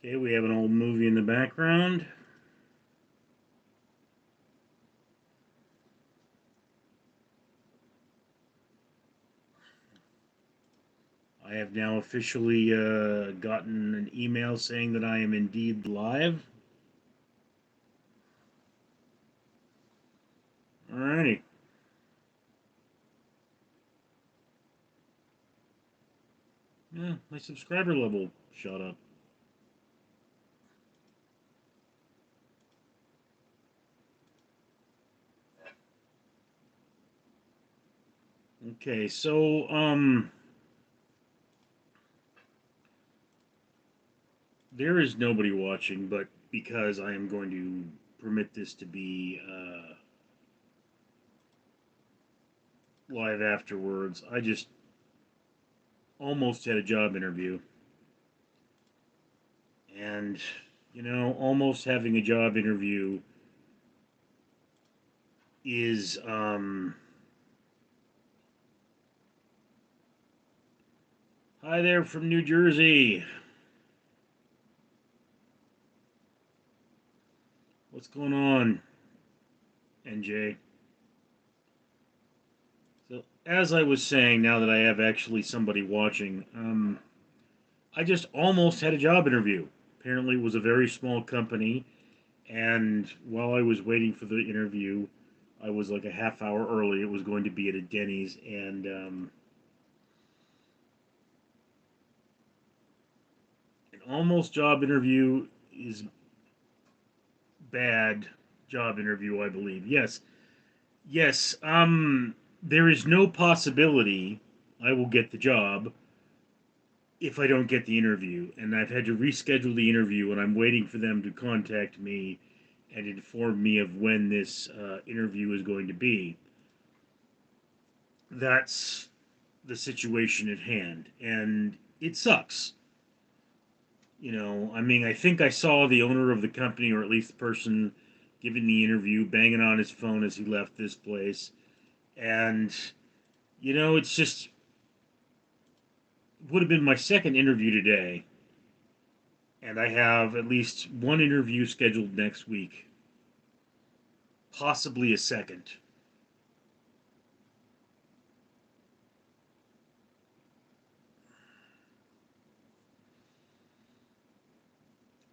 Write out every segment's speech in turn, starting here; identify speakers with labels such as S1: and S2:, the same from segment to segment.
S1: Okay, we have an old movie in the background. I have now officially gotten an email saying that I am indeed live. Alrighty. Yeah, my subscriber level shot up. Okay, so there is nobody watching, but because I am going to permit this to be live afterwards, I just almost had a job interview. And, almost having a job interview is, hi there from New Jersey. What's going on, NJ? So, as I was saying, now that I have actually somebody watching, I just almost had a job interview. Apparently, it was a very small company, and while I was waiting for the interview, I was like a half hour early. It was going to be at a Denny's, and an almost job interview is bad job interview, I believe. Yes, yes. There is no possibility I will get the job if I don't get the interview, and I've had to reschedule the interview, and I'm waiting for them to contact me and inform me of when this interview is going to be. That's the situation at hand, and it sucks. I mean, I think I saw the owner of the company, or at least the person giving the interview, banging on his phone as he left this place. And, it's just would have been my second interview today. And I have at least one interview scheduled next week, possibly a second.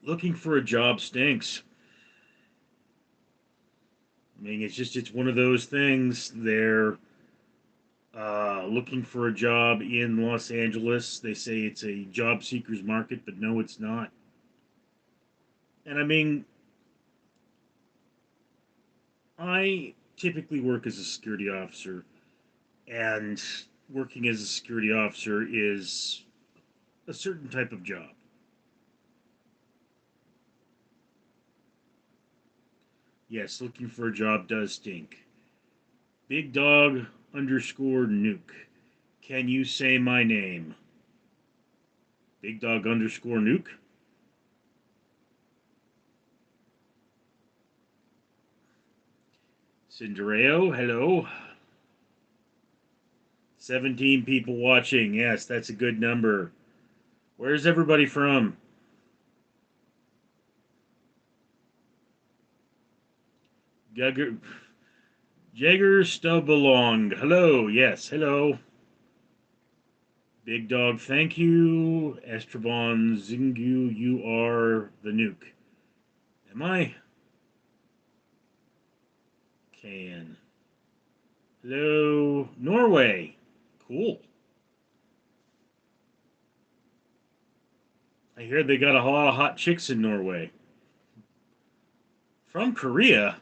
S1: Looking for a job stinks. I mean, it's one of those things. They're looking for a job in Los Angeles. They say it's a job seekers market, but no, it's not. And I mean, I typically work as a security officer, and working as a security officer is a certain type of job. Yes, looking for a job does stink. Big dog underscore nuke. Can you say my name? Big dog underscore nuke? Cindereo, hello. 17 people watching. Yes, that's a good number. Where's everybody from? Jagger, Jagger Stubbalong. Hello. Yes, hello. Big dog, thank you. Estrabon Zingu, you are the nuke. Am I? Can. Hello. Norway. Cool. I hear they got a lot of hot chicks in Norway. From Korea.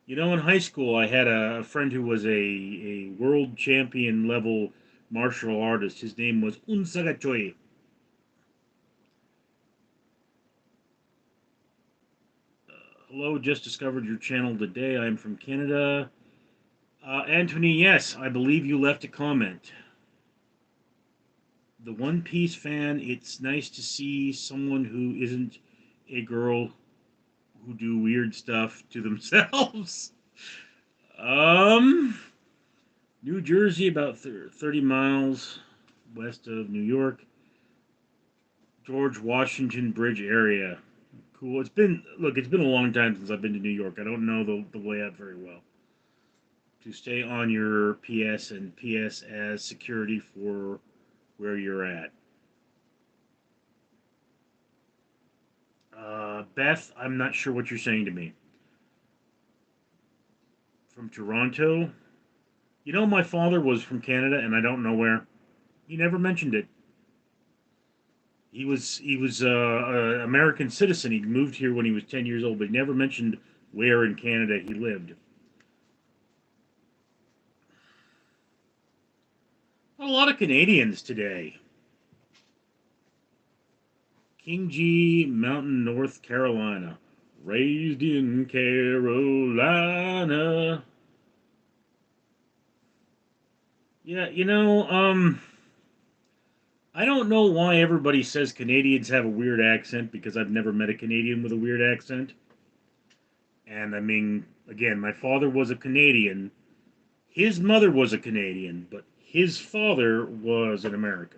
S1: In high school, I had a friend who was a world champion level martial artist. His name was Unsaga Choi. Hello, just discovered your channel today. I'm from Canada. Anthony, yes, I believe you left a comment. The One Piece fan, it's nice to see someone who isn't a girl who do weird stuff to themselves. um, New Jersey, about 30 miles west of New York. George Washington Bridge area. Cool. It's been a long time since I've been to New York. I don't know the layout very well. To stay on your PS and PS as security for where you're at. Beth, I'm not sure what you're saying to me. From Toronto? You know, my father was from Canada, and I don't know where. He never mentioned it. He was an American citizen. He moved here when he was 10 years old, but he never mentioned where in Canada he lived. A lot of Canadians today. King G, Mountain, North Carolina. Raised in Carolina. Yeah, I don't know why everybody says Canadians have a weird accent because I've never met a Canadian with a weird accent. And I mean, again, my father was a Canadian. His mother was a Canadian, but his father was an American.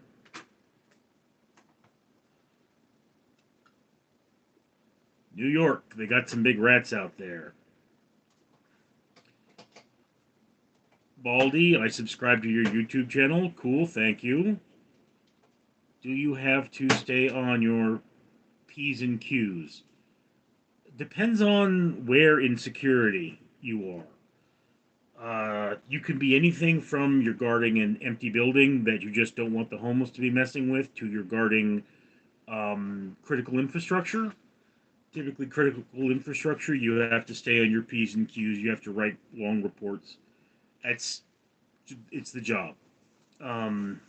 S1: New York, they got some big rats out there. Baldy, I subscribe to your YouTube channel. Cool, thank you. Do you have to stay on your P's and Q's? Depends on where in security you are. You can be anything from you're guarding an empty building that you just don't want the homeless to be messing with to you're guarding critical infrastructure. Typically, critical infrastructure, you have to stay on your P's and Q's. You have to write long reports. It's it's the job. Um,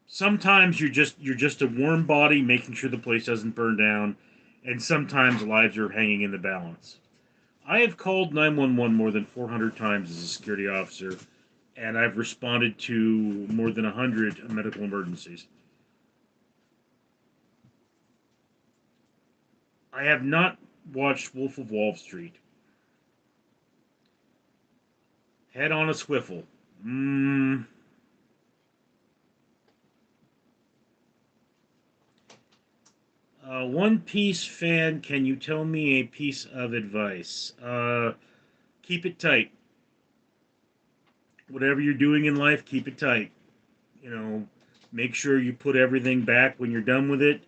S1: Sometimes you're just a warm body making sure the place doesn't burn down, and sometimes lives are hanging in the balance. I have called 911 more than 400 times as a security officer, and I've responded to more than 100 medical emergencies. I have not watched Wolf of Wall Street. Head on a swivel. One Piece fan, can you tell me a piece of advice? Keep it tight. Whatever you're doing in life, keep it tight. You know, make sure you put everything back when you're done with it.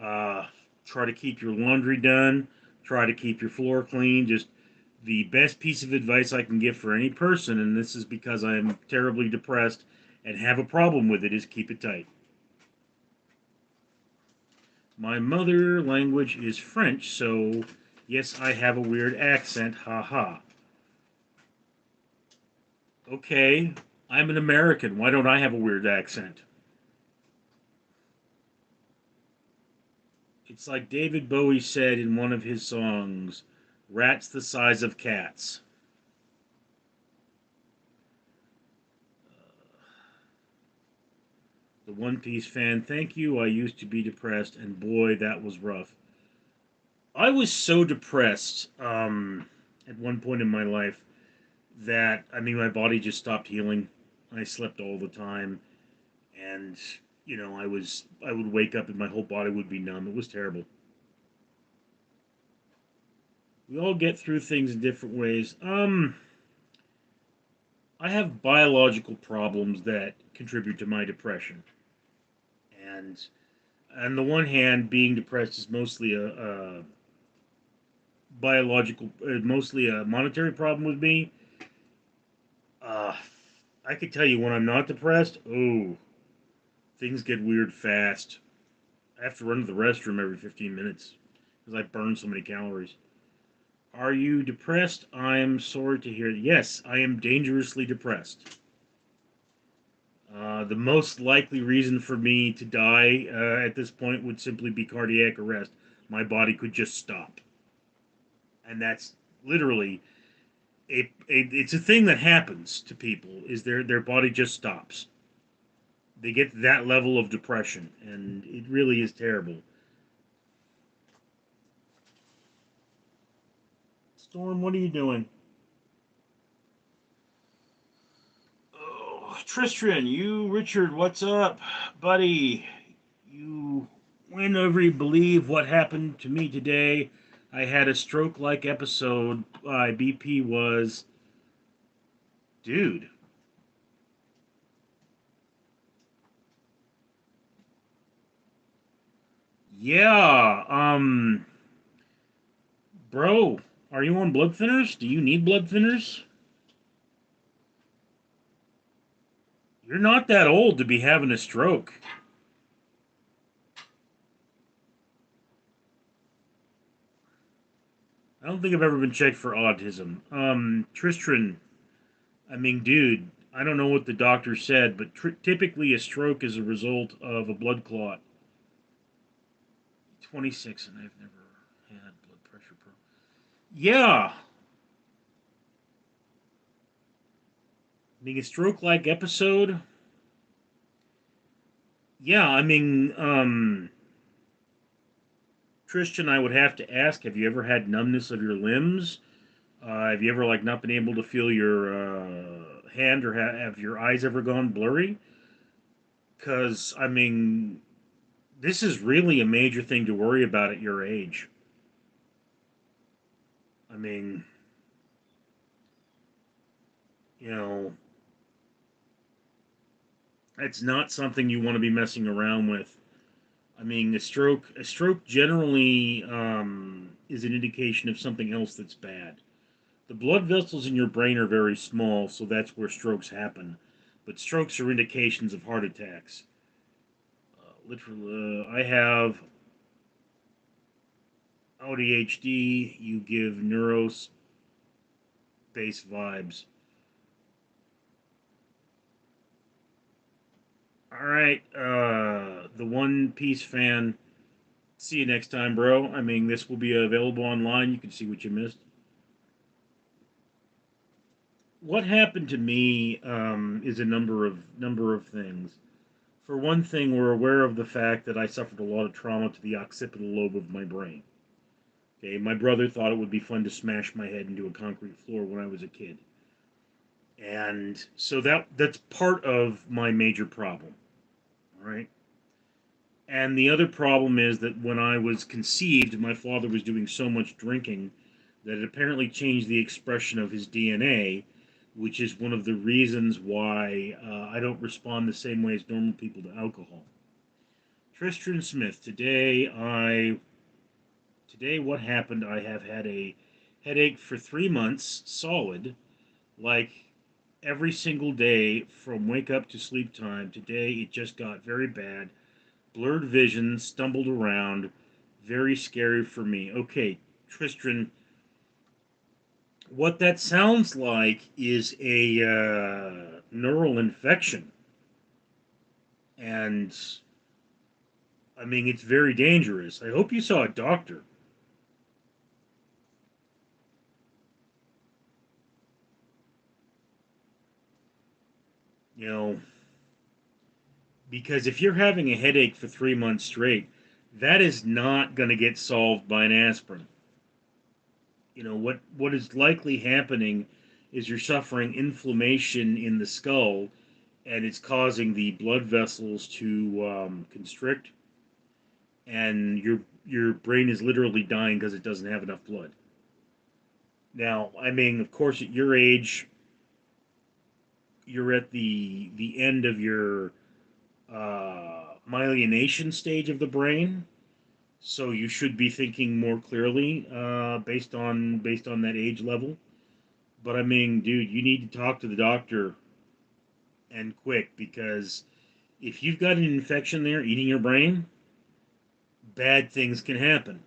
S1: Uh, Try to keep your laundry done. Try to keep your floor clean. Just the best piece of advice I can give for any person, and this is because I'm terribly depressed and have a problem with it, is keep it tight. My mother language is French, so yes, I have a weird accent. Ha ha. Okay, I'm an American. Why don't I have a weird accent? It's like David Bowie said in one of his songs, rats the size of cats. The One Piece fan, thank you. I used to be depressed, and boy, that was rough. I was so depressed at one point in my life that, I mean, my body just stopped healing. I slept all the time, and I would wake up and my whole body would be numb. It was terrible. We all get through things in different ways. I have biological problems that contribute to my depression, and on the one hand, being depressed is mostly a mostly a monetary problem with me. Uh, I could tell you when I'm not depressed, oh, things get weird fast. I have to run to the restroom every 15 minutes because I burn so many calories. Are you depressed? I'm sorry to hear. Yes, I am dangerously depressed. The most likely reason for me to die at this point would simply be cardiac arrest. My body could just stop, and that's literally it's a thing that happens to people. Is their body just stops? They get that level of depression, and it really is terrible. Storm, what are you doing? Oh, Tristran, you, Richard, what's up, buddy? You. Whenever you believe what happened to me today, I had a stroke-like episode. My BP was, dude. Yeah, bro, are you on blood thinners? Do you need blood thinners? You're not that old to be having a stroke. I don't think I've ever been checked for autism. Tristran, I mean, dude, I don't know what the doctor said, but typically a stroke is a result of a blood clot. 26, and I've never had blood pressure. Yeah, being a stroke-like episode. Yeah, I mean, Christian, I would have to ask: have you ever had numbness of your limbs? Have you ever like not been able to feel your hand, or have your eyes ever gone blurry? Because I mean, this is really a major thing to worry about at your age. I mean, you know, it's not something you want to be messing around with. I mean, a stroke generally is an indication of something else that's bad. The blood vessels in your brain are very small, so that's where strokes happen. But strokes are indications of heart attacks. Literally, I have ADHD. You give neuros based vibes. All right, the One Piece fan. See you next time, bro. I mean, this will be available online. You can see what you missed. What happened to me is a number of things. For one thing, we're aware of the fact that I suffered a lot of trauma to the occipital lobe of my brain. Okay, my brother thought it would be fun to smash my head into a concrete floor when I was a kid, and so that's part of my major problem. All right. And the other problem is that when I was conceived, my father was doing so much drinking that it apparently changed the expression of his DNA, which is one of the reasons why I don't respond the same way as normal people to alcohol. Tristram Smith, today what happened? I have had a headache for 3 months solid, like every single day from wake up to sleep time. Today it just got very bad. Blurred vision, stumbled around, very scary for me. Okay, Tristan, what that sounds like is a neural infection, and I mean it's very dangerous. I hope you saw a doctor. You know, because if you're having a headache for 3 months straight, that is not going to get solved by an aspirin. What is likely happening is you're suffering inflammation in the skull, and it's causing the blood vessels to constrict, and your brain is literally dying because it doesn't have enough blood. Now, I mean, of course, at your age, you're at the end of your myelination stage of the brain, so you should be thinking more clearly based on that age level. But I mean, dude, you need to talk to the doctor and quick, because if you've got an infection there eating your brain, bad things can happen.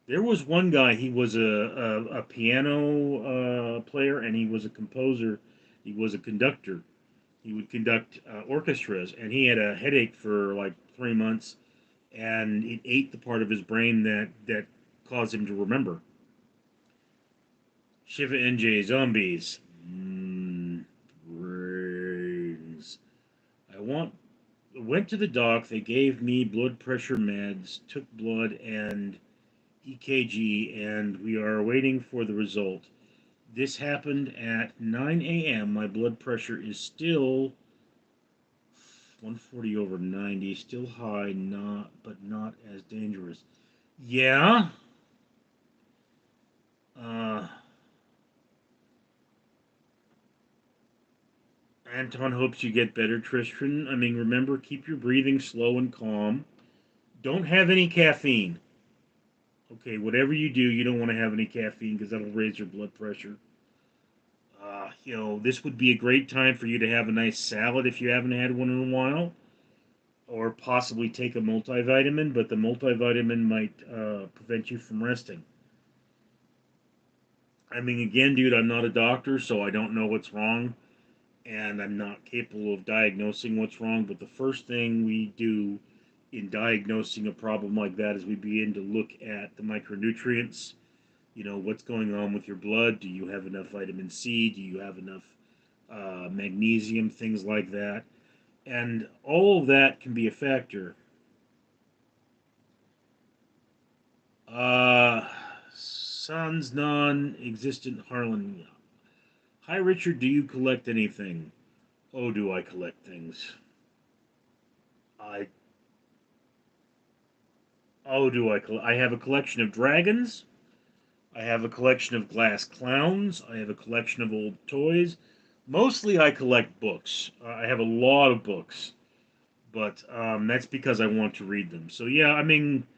S1: There was one guy, he was a piano player, and he was a composer, he was a conductor. He would conduct orchestras, and he had a headache for like 3 months, and it ate the part of his brain that caused him to remember. Shiva NJ zombies. Brains. I want. Went to the doc. They gave me blood pressure meds, took blood and EKG, and we are waiting for the result. This happened at 9 a.m. My blood pressure is still 140 over 90, still high, not but not as dangerous. Yeah. Uh, Anton hopes you get better, Tristan. I mean, remember, keep your breathing slow and calm. Don't have any caffeine. Okay, whatever you do, you don't want to have any caffeine because that'll raise your blood pressure. This would be a great time for you to have a nice salad if you haven't had one in a while, or possibly take a multivitamin, but the multivitamin might prevent you from resting. I mean, again, dude, I'm not a doctor, so I don't know what's wrong, and I'm not capable of diagnosing what's wrong, but the first thing we do in diagnosing a problem like that is we begin to look at the micronutrients. What's going on with your blood? Do you have enough vitamin C? Do you have enough magnesium? Things like that. And all of that can be a factor. Uh, Sans non existent Harlan. Hi, Richard. Do you collect anything? Oh, do I collect things? I. Oh, do I? I have a collection of dragons. I have a collection of glass clowns. I have a collection of old toys. Mostly I collect books. I have a lot of books, but that's because I want to read them. So yeah, I mean,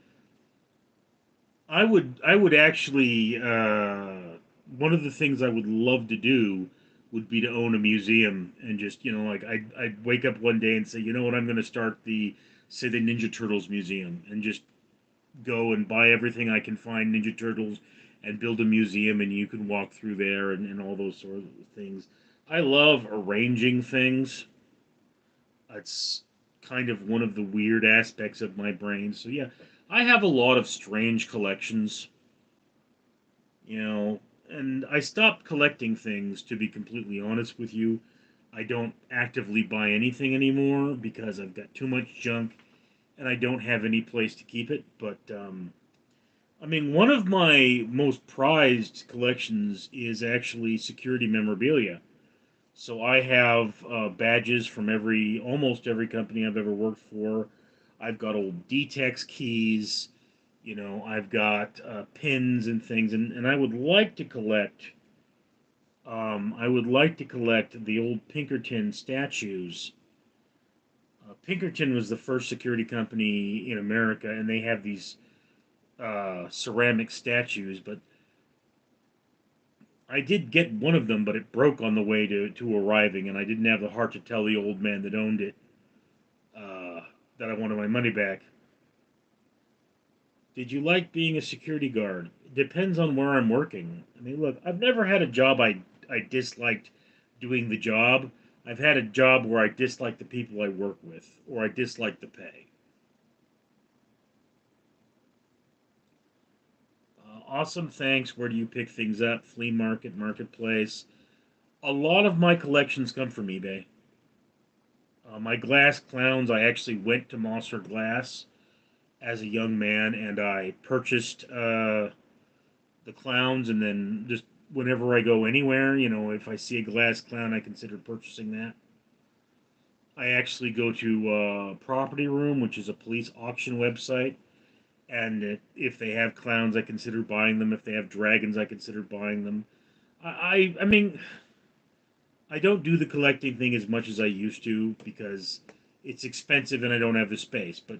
S1: I would actually one of the things I would love to do would be to own a museum and just like I'd wake up one day and say, you know what, I'm going to start the say the Ninja Turtles museum and just go and buy everything I can find Ninja Turtles and build a museum and you can walk through there and all those sort of things. I love arranging things. It's kind of one of the weird aspects of my brain. So yeah, I have a lot of strange collections, you know, and I stopped collecting things to be completely honest with you. I don't actively buy anything anymore because I've got too much junk and I don't have any place to keep it. But I mean, one of my most prized collections is actually security memorabilia. So I have badges from almost every company I've ever worked for. I've got old DTEX keys. I've got pins and things, and I would like to collect. I would like to collect the old Pinkerton statues. Pinkerton was the first security company in America, and they have these ceramic statues. But I did get one of them, but it broke on the way to arriving, and I didn't have the heart to tell the old man that owned it uh, that I wanted my money back. Did you like being a security guard? It depends on where I'm working. I mean, look, I've never had a job I disliked doing the job. I've had a job where I disliked the people I work with, or I disliked the pay. Awesome, thanks. Where do you pick things up? Flea market, marketplace. A lot of my collections come from eBay. My glass clowns, I actually went to Monster Glass as a young man, and I purchased the clowns, and then just whenever I go anywhere, if I see a glass clown, I consider purchasing that. I actually go to Property Room, which is a police auction website, and if they have clowns, I consider buying them. If they have dragons, I consider buying them. I mean, I don't do the collecting thing as much as I used to because it's expensive and I don't have the space. But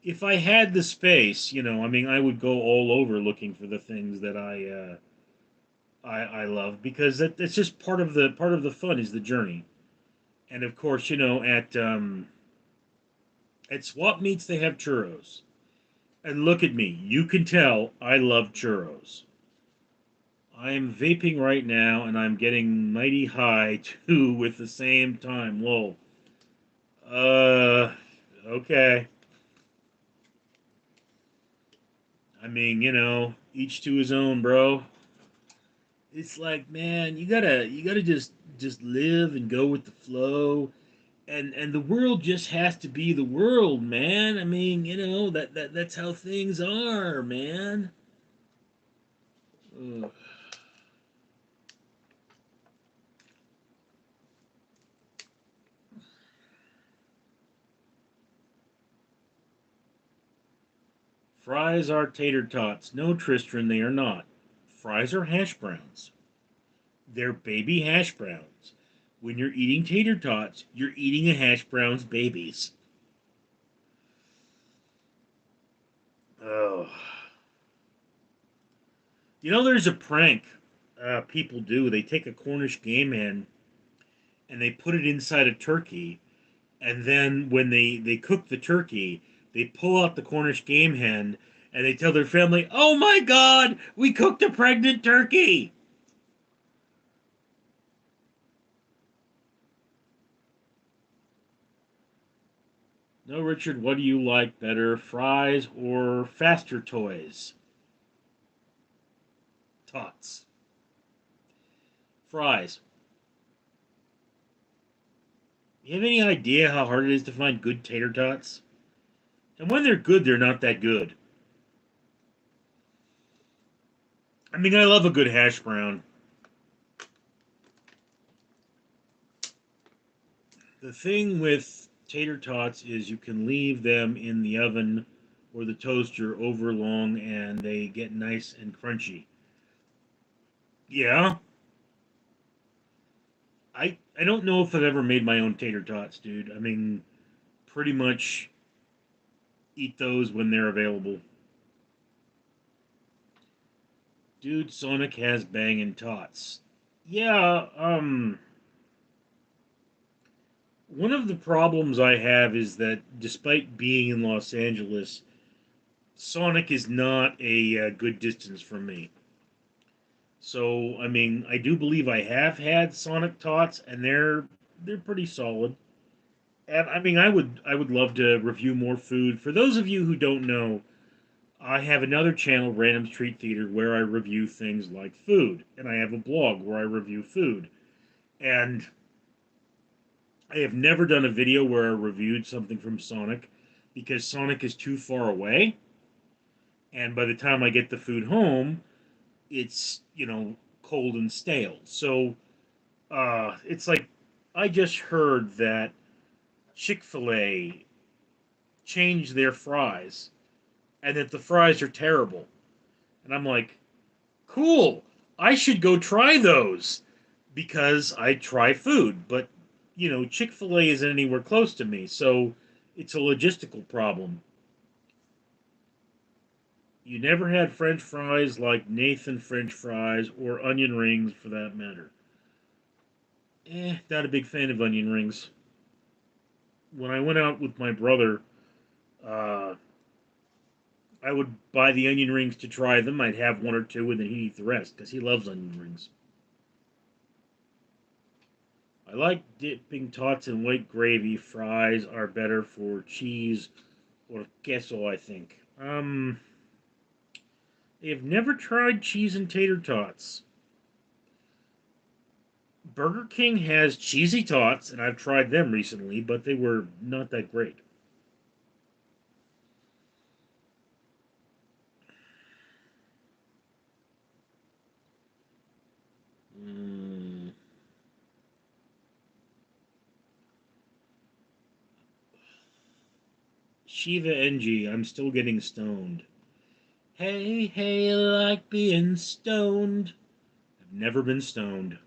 S1: if I had the space, I mean, I would go all over looking for the things that I love because that's just part of the fun is the journey. And of course, at swap meets they have churros. And look at me, you can tell I love churros. I am vaping right now, and I'm getting mighty high too with the same time. Whoa. Uh, okay. I mean, each to his own, bro. It's like, man, you gotta just live and go with the flow, and the world just has to be the world, man. I mean, that's how things are, man. Ugh. Fries are tater tots. No, Tristan, they are not. Fries are hash browns. They're baby hash browns. When you're eating tater tots, you're eating a hash brown's babies. Oh. You know, there's a prank people do. They take a Cornish game hen and they put it inside a turkey, and then when they cook the turkey, they pull out the Cornish game hen and they tell their family, "Oh my God, we cooked a pregnant turkey!" No, Richard, what do you like better, fries or faster toys? Tots. Fries. You have any idea how hard it is to find good tater tots? And when they're good, they're not that good. I mean, I love a good hash brown. The thing with tater tots is you can leave them in the oven or the toaster over long and they get nice and crunchy. Yeah, I don't know if I've ever made my own tater tots, dude. I mean, pretty much eat those when they're available. Dude, Sonic has banging tots. Yeah, one of the problems I have is that despite being in Los Angeles, Sonic is not a good distance from me. So, I mean, I do believe I have had Sonic Tots, and they're pretty solid. And I mean, I would love to review more food. For those of you who don't know, I have another channel, Random Street Theater, where I review things like food, and I have a blog where I review food. And I have never done a video where I reviewed something from Sonic because Sonic is too far away, and by the time I get the food home, it's cold and stale. So it's like I just heard that Chick-fil-A changed their fries and that the fries are terrible. And I'm like, cool. I should go try those because I try food, but Chick-fil-A isn't anywhere close to me, so it's a logistical problem. You never had French fries like Nathan French fries or onion rings for that matter. Not a big fan of onion rings. When I went out with my brother, uh, I would buy the onion rings to try them. I'd have one or two, and then he'd eat the rest because he loves onion rings. I like dipping tots in white gravy. Fries are better for cheese or queso, I think. I've never tried cheese and tater tots. Burger King has cheesy tots, and I've tried them recently, but they were not that great. Mm, Shiva NG, I'm still getting stoned. Hey, hey, I like being stoned. I've never been stoned.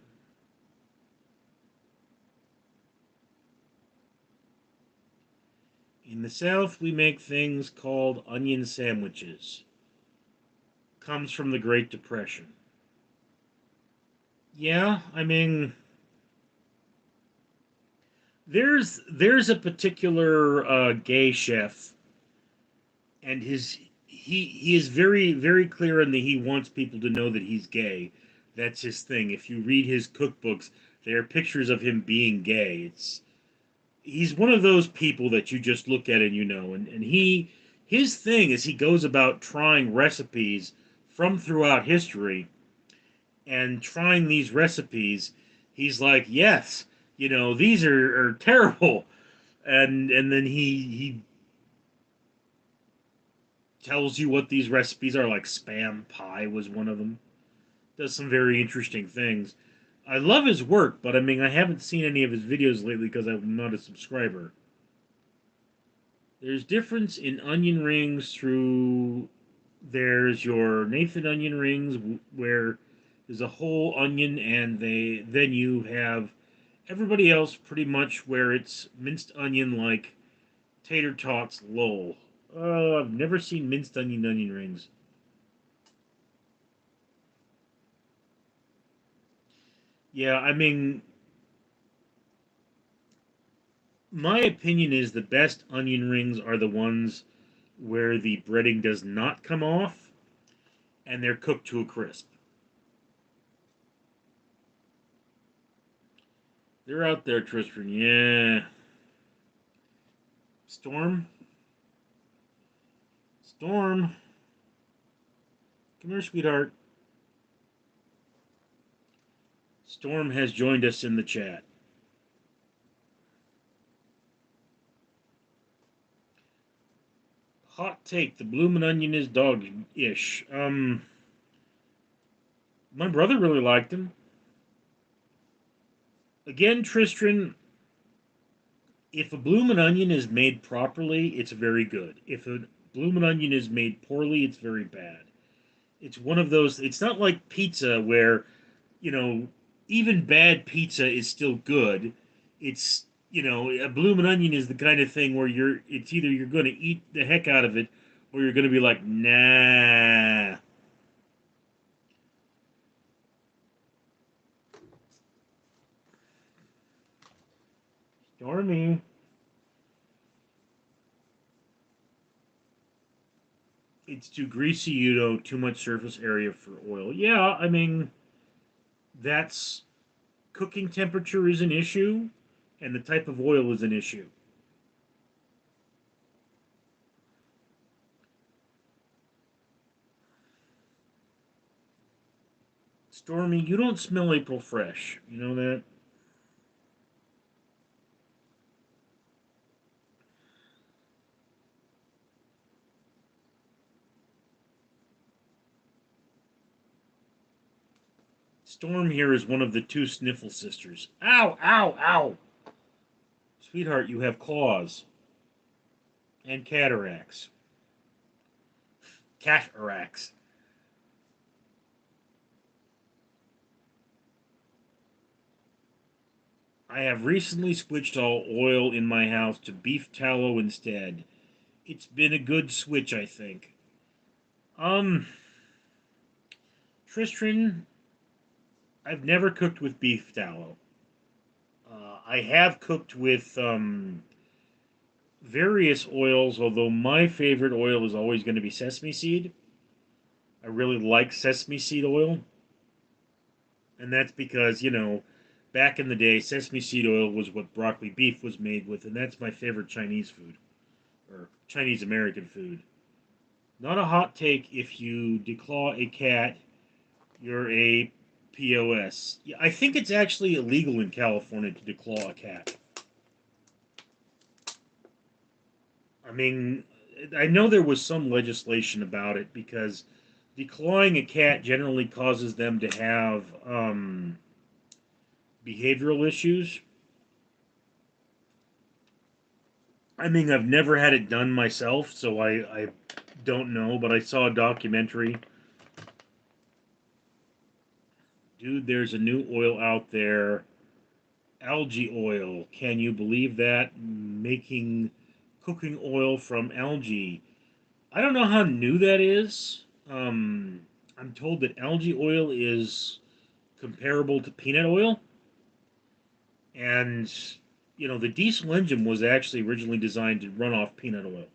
S1: In the South, we make things called onion sandwiches. Comes from the Great Depression. Yeah, I mean, there's a particular gay chef, and he is very clear in that he wants people to know that he's gay. That's his thing. If you read his cookbooks, there are pictures of him being gay. He's one of those people that you just look at and and his thing is he goes about trying recipes from throughout history and trying these recipes. He's like, yes, these are terrible, and then he tells you what these recipes are. Like spam pie was one of them. Does some very interesting things. I love his work, but I mean, I haven't seen any of his videos lately because I'm not a subscriber. There's difference in onion rings through there's your Nathan onion rings where there's a whole onion and they then you have everybody else pretty much where it's minced onion like tater tots lol. I've never seen minced onion rings. Yeah, I mean, my opinion is the best onion rings are the ones where the breading does not come off and they're cooked to a crisp. They're out there, Tristan. Yeah. Storm? Storm? Come here, sweetheart. Storm has joined us in the chat. Hot take: the bloomin' onion is dog-ish. My brother really liked him. Again, Tristram, if a bloomin' onion is made properly, it's very good. If a bloomin' onion is made poorly, it's very bad. It's one of those. It's not like pizza where you know even bad pizza is still good. It's a bloomin' onion is the kind of thing where it's either you're going to eat the heck out of it or you're going to be like nah. Stormy. It's too greasy, too much surface area for oil. Yeah, I mean, that's cooking temperature is an issue, and the type of oil is an issue. Stormy, you don't smell April fresh. You know that? Storm here is one of the two sniffle sisters. Ow, ow, ow! Sweetheart, you have claws and cataracts. Cataracts. I have recently switched all oil in my house to beef tallow instead. It's been a good switch, I think. Um, Tristram, I've never cooked with beef tallow. I have cooked with various oils, although my favorite oil is always going to be sesame seed. I really like sesame seed oil, and that's because, back in the day, sesame seed oil was what broccoli beef was made with, and that's my favorite Chinese food, or Chinese American food. Not a hot take if you declaw a cat, you're a POS. Yeah, I think it's actually illegal in California to declaw a cat. I mean, I know there was some legislation about it because declawing a cat generally causes them to have behavioral issues. I mean, I've never had it done myself, so I don't know, but I saw a documentary. Dude, there's a new oil out there, algae oil. Can you believe that? Making cooking oil from algae. I don't know how new that is. I'm told that algae oil is comparable to peanut oil, and the diesel engine was actually originally designed to run off peanut oil.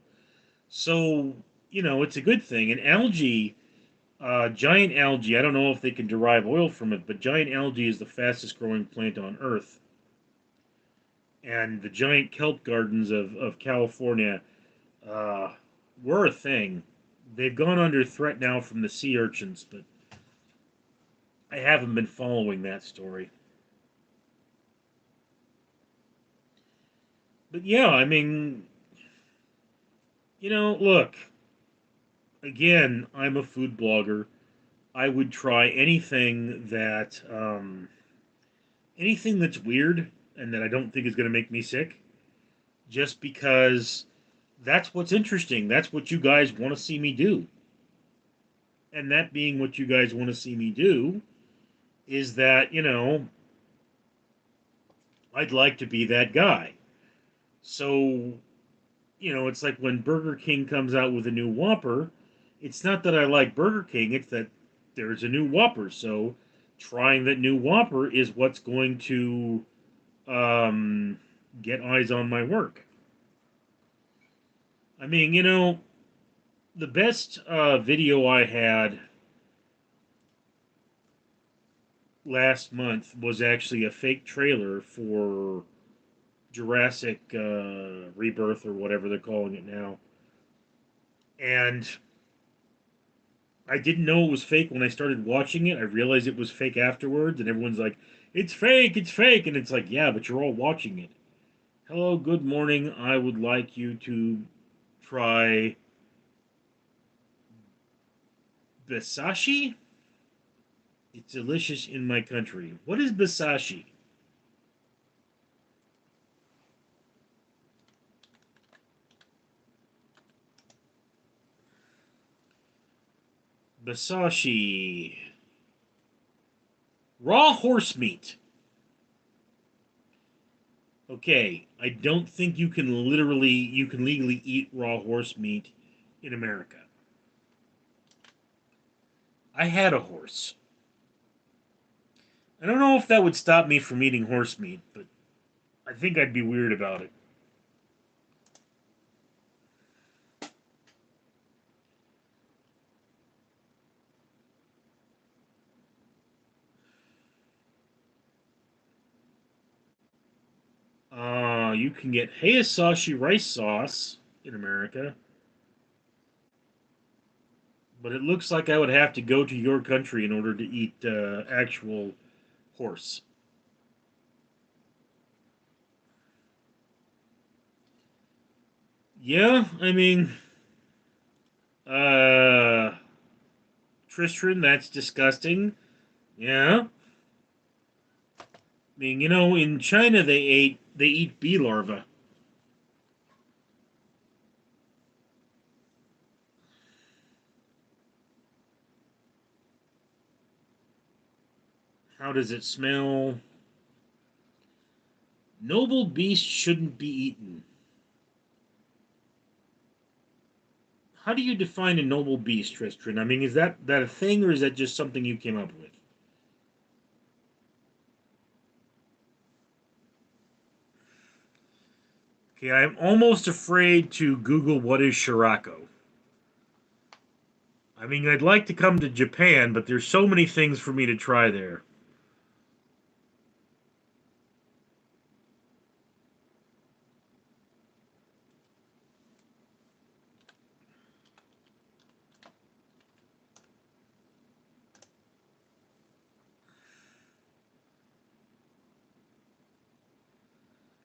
S1: So it's a good thing. And algae, giant algae. I don't know if they can derive oil from it, but giant algae is the fastest growing plant on Earth. And the giant kelp gardens of California uh, were a thing. They've gone under threat now from the sea urchins, but I haven't been following that story. But yeah, I mean, look, again, I'm a food blogger. I would try anything that's weird and that I don't think is going to make me sick, just because That's what's interesting. That's what you guys want to see me do. And that being what you guys want to see me do is that, I'd like to be that guy. So, it's like when Burger King comes out with a new Whopper, it's not that I like Burger King, it's that there's a new Whopper. So, trying that new Whopper is what's going to um, get eyes on my work. I mean, the best video I had last month was actually a fake trailer for Jurassic Rebirth or whatever they're calling it now. And I didn't know it was fake when I started watching it. I realized it was fake afterwards, and everyone's like, it's fake, it's fake. And it's like, yeah, but you're all watching it. Hello, good morning. I would like you to try Bisashi. It's delicious in my country. What is Bisashi? Bisashi. Raw horse meat. Okay, I don't think you can legally eat raw horse meat in America. I had a horse. I don't know if that would stop me from eating horse meat, but I think I'd be weird about it. You can get heisashi rice sauce in America, but it looks like I would have to go to your country in order to eat actual horse. Yeah, I mean, uh, Tristram, that's disgusting. Yeah, I mean, in China they eat bee larvae. How does it smell? Noble beast shouldn't be eaten. How do you define a noble beast, Tristram? I mean, is that a thing, or is that just something you came up with? Okay, I'm almost afraid to Google what is Shirako. I mean, I'd like to come to Japan, but there's so many things for me to try there.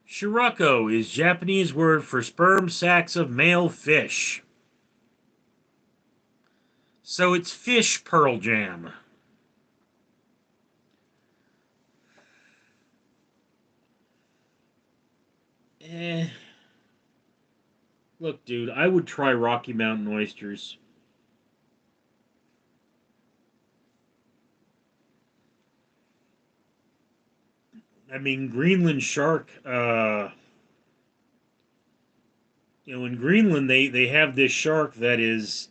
S1: Shirako is Japanese word for sperm sacs of male fish. So it's fish pearl jam. Eh, look, dude, I would try Rocky Mountain oysters. I mean, Greenland shark. In Greenland they have this shark that is.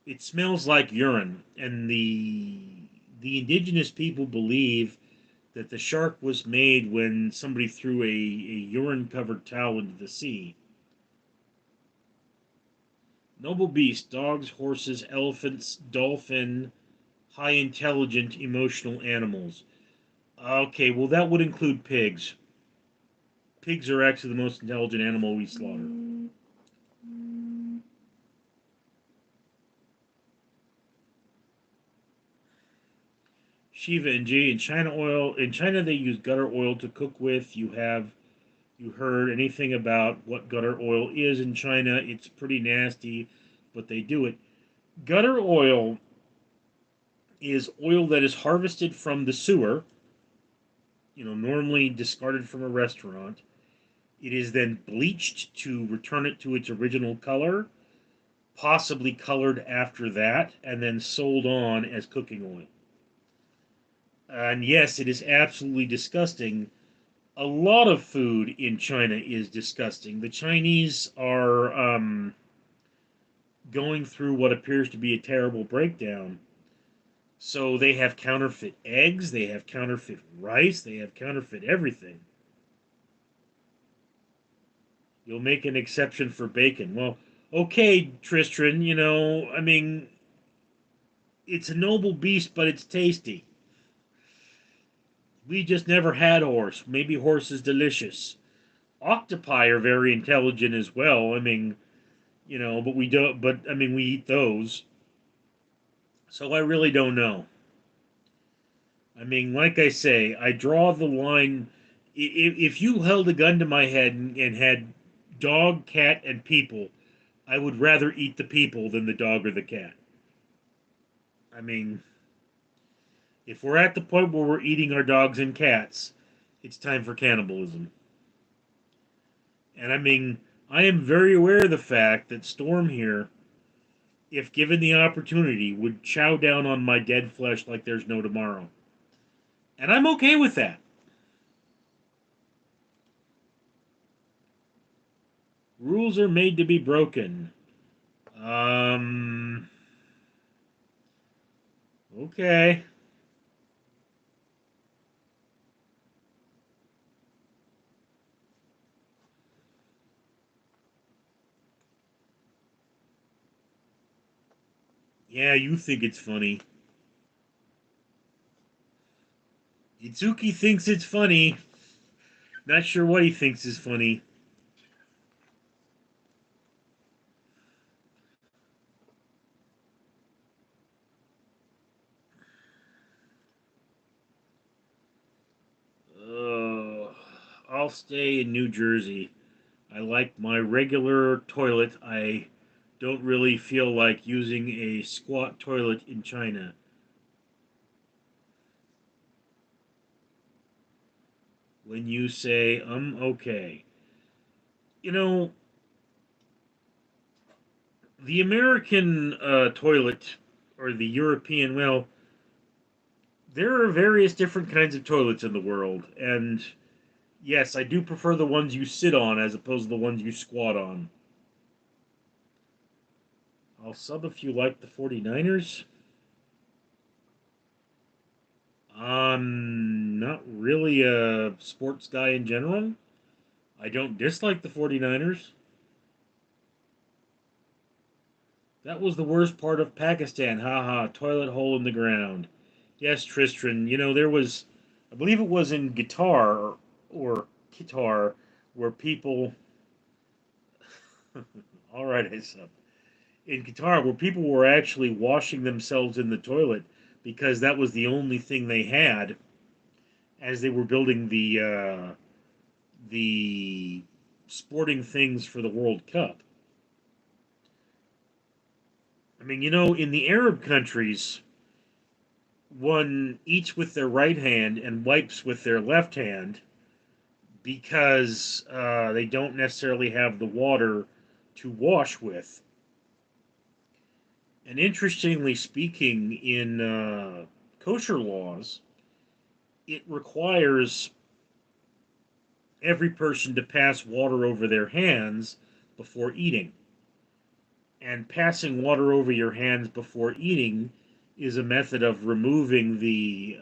S1: It smells like urine, and the indigenous people believe that the shark was made when somebody threw a urine covered towel into the sea. Noble beast, dogs, horses, elephants, dolphin, high intelligent, emotional animals. Okay, well, that would include pigs. Pigs are actually the most intelligent animal we slaughter. Shiva and G in China oil. In China, they use gutter oil to cook with. You heard anything about what gutter oil is in China? It's pretty nasty, but they do it. Gutter oil is oil that is harvested from the sewer, normally discarded from a restaurant, It is then bleached to return it to its original color, possibly colored after that, and then sold on as cooking oil. And yes, it is absolutely disgusting. A lot of food in China is disgusting. The Chinese are going through what appears to be a terrible breakdown. So they have counterfeit eggs, they have counterfeit rice, they have counterfeit everything. You'll make an exception for bacon. Well, okay, Tristram, I mean, it's a noble beast, but it's tasty. We just never had horse. Maybe horse is delicious. Octopi are very intelligent as well. I mean, but we don't, but I mean, we eat those. So I really don't know. I mean, like I say, I draw the line. If you held a gun to my head and had dog, cat, and people, I would rather eat the people than the dog or the cat. I mean, if we're at the point where we're eating our dogs and cats, it's time for cannibalism. And I mean, I am very aware of the fact that Storm here, if given the opportunity, would chow down on my dead flesh like there's no tomorrow. And I'm okay with that. Rules are made to be broken. Um. Okay. Yeah, you think it's funny. Itsuki thinks it's funny. Not sure what he thinks is funny. Uh, I'll stay in New Jersey. I like my regular toilet. I don't really feel like using a squat toilet in China. When you say, okay. You know, the American toilet or the European, well, there are various different kinds of toilets in the world. And yes, I do prefer the ones you sit on as opposed to the ones you squat on. I'll sub if you like the 49ers. I'm not really a sports guy in general. I don't dislike the 49ers. That was the worst part of Pakistan. Haha, toilet hole in the ground. Yes, Tristram, there was, I believe it was in Guitar or Guitar, where people, all right, I sub. In Qatar, where people were actually washing themselves in the toilet because that was the only thing they had as they were building the sporting things for the World Cup. I mean, in the Arab countries, one eats with their right hand and wipes with their left hand because they don't necessarily have the water to wash with. And interestingly speaking, in kosher laws, it requires every person to pass water over their hands before eating. And passing water over your hands before eating is a method of removing the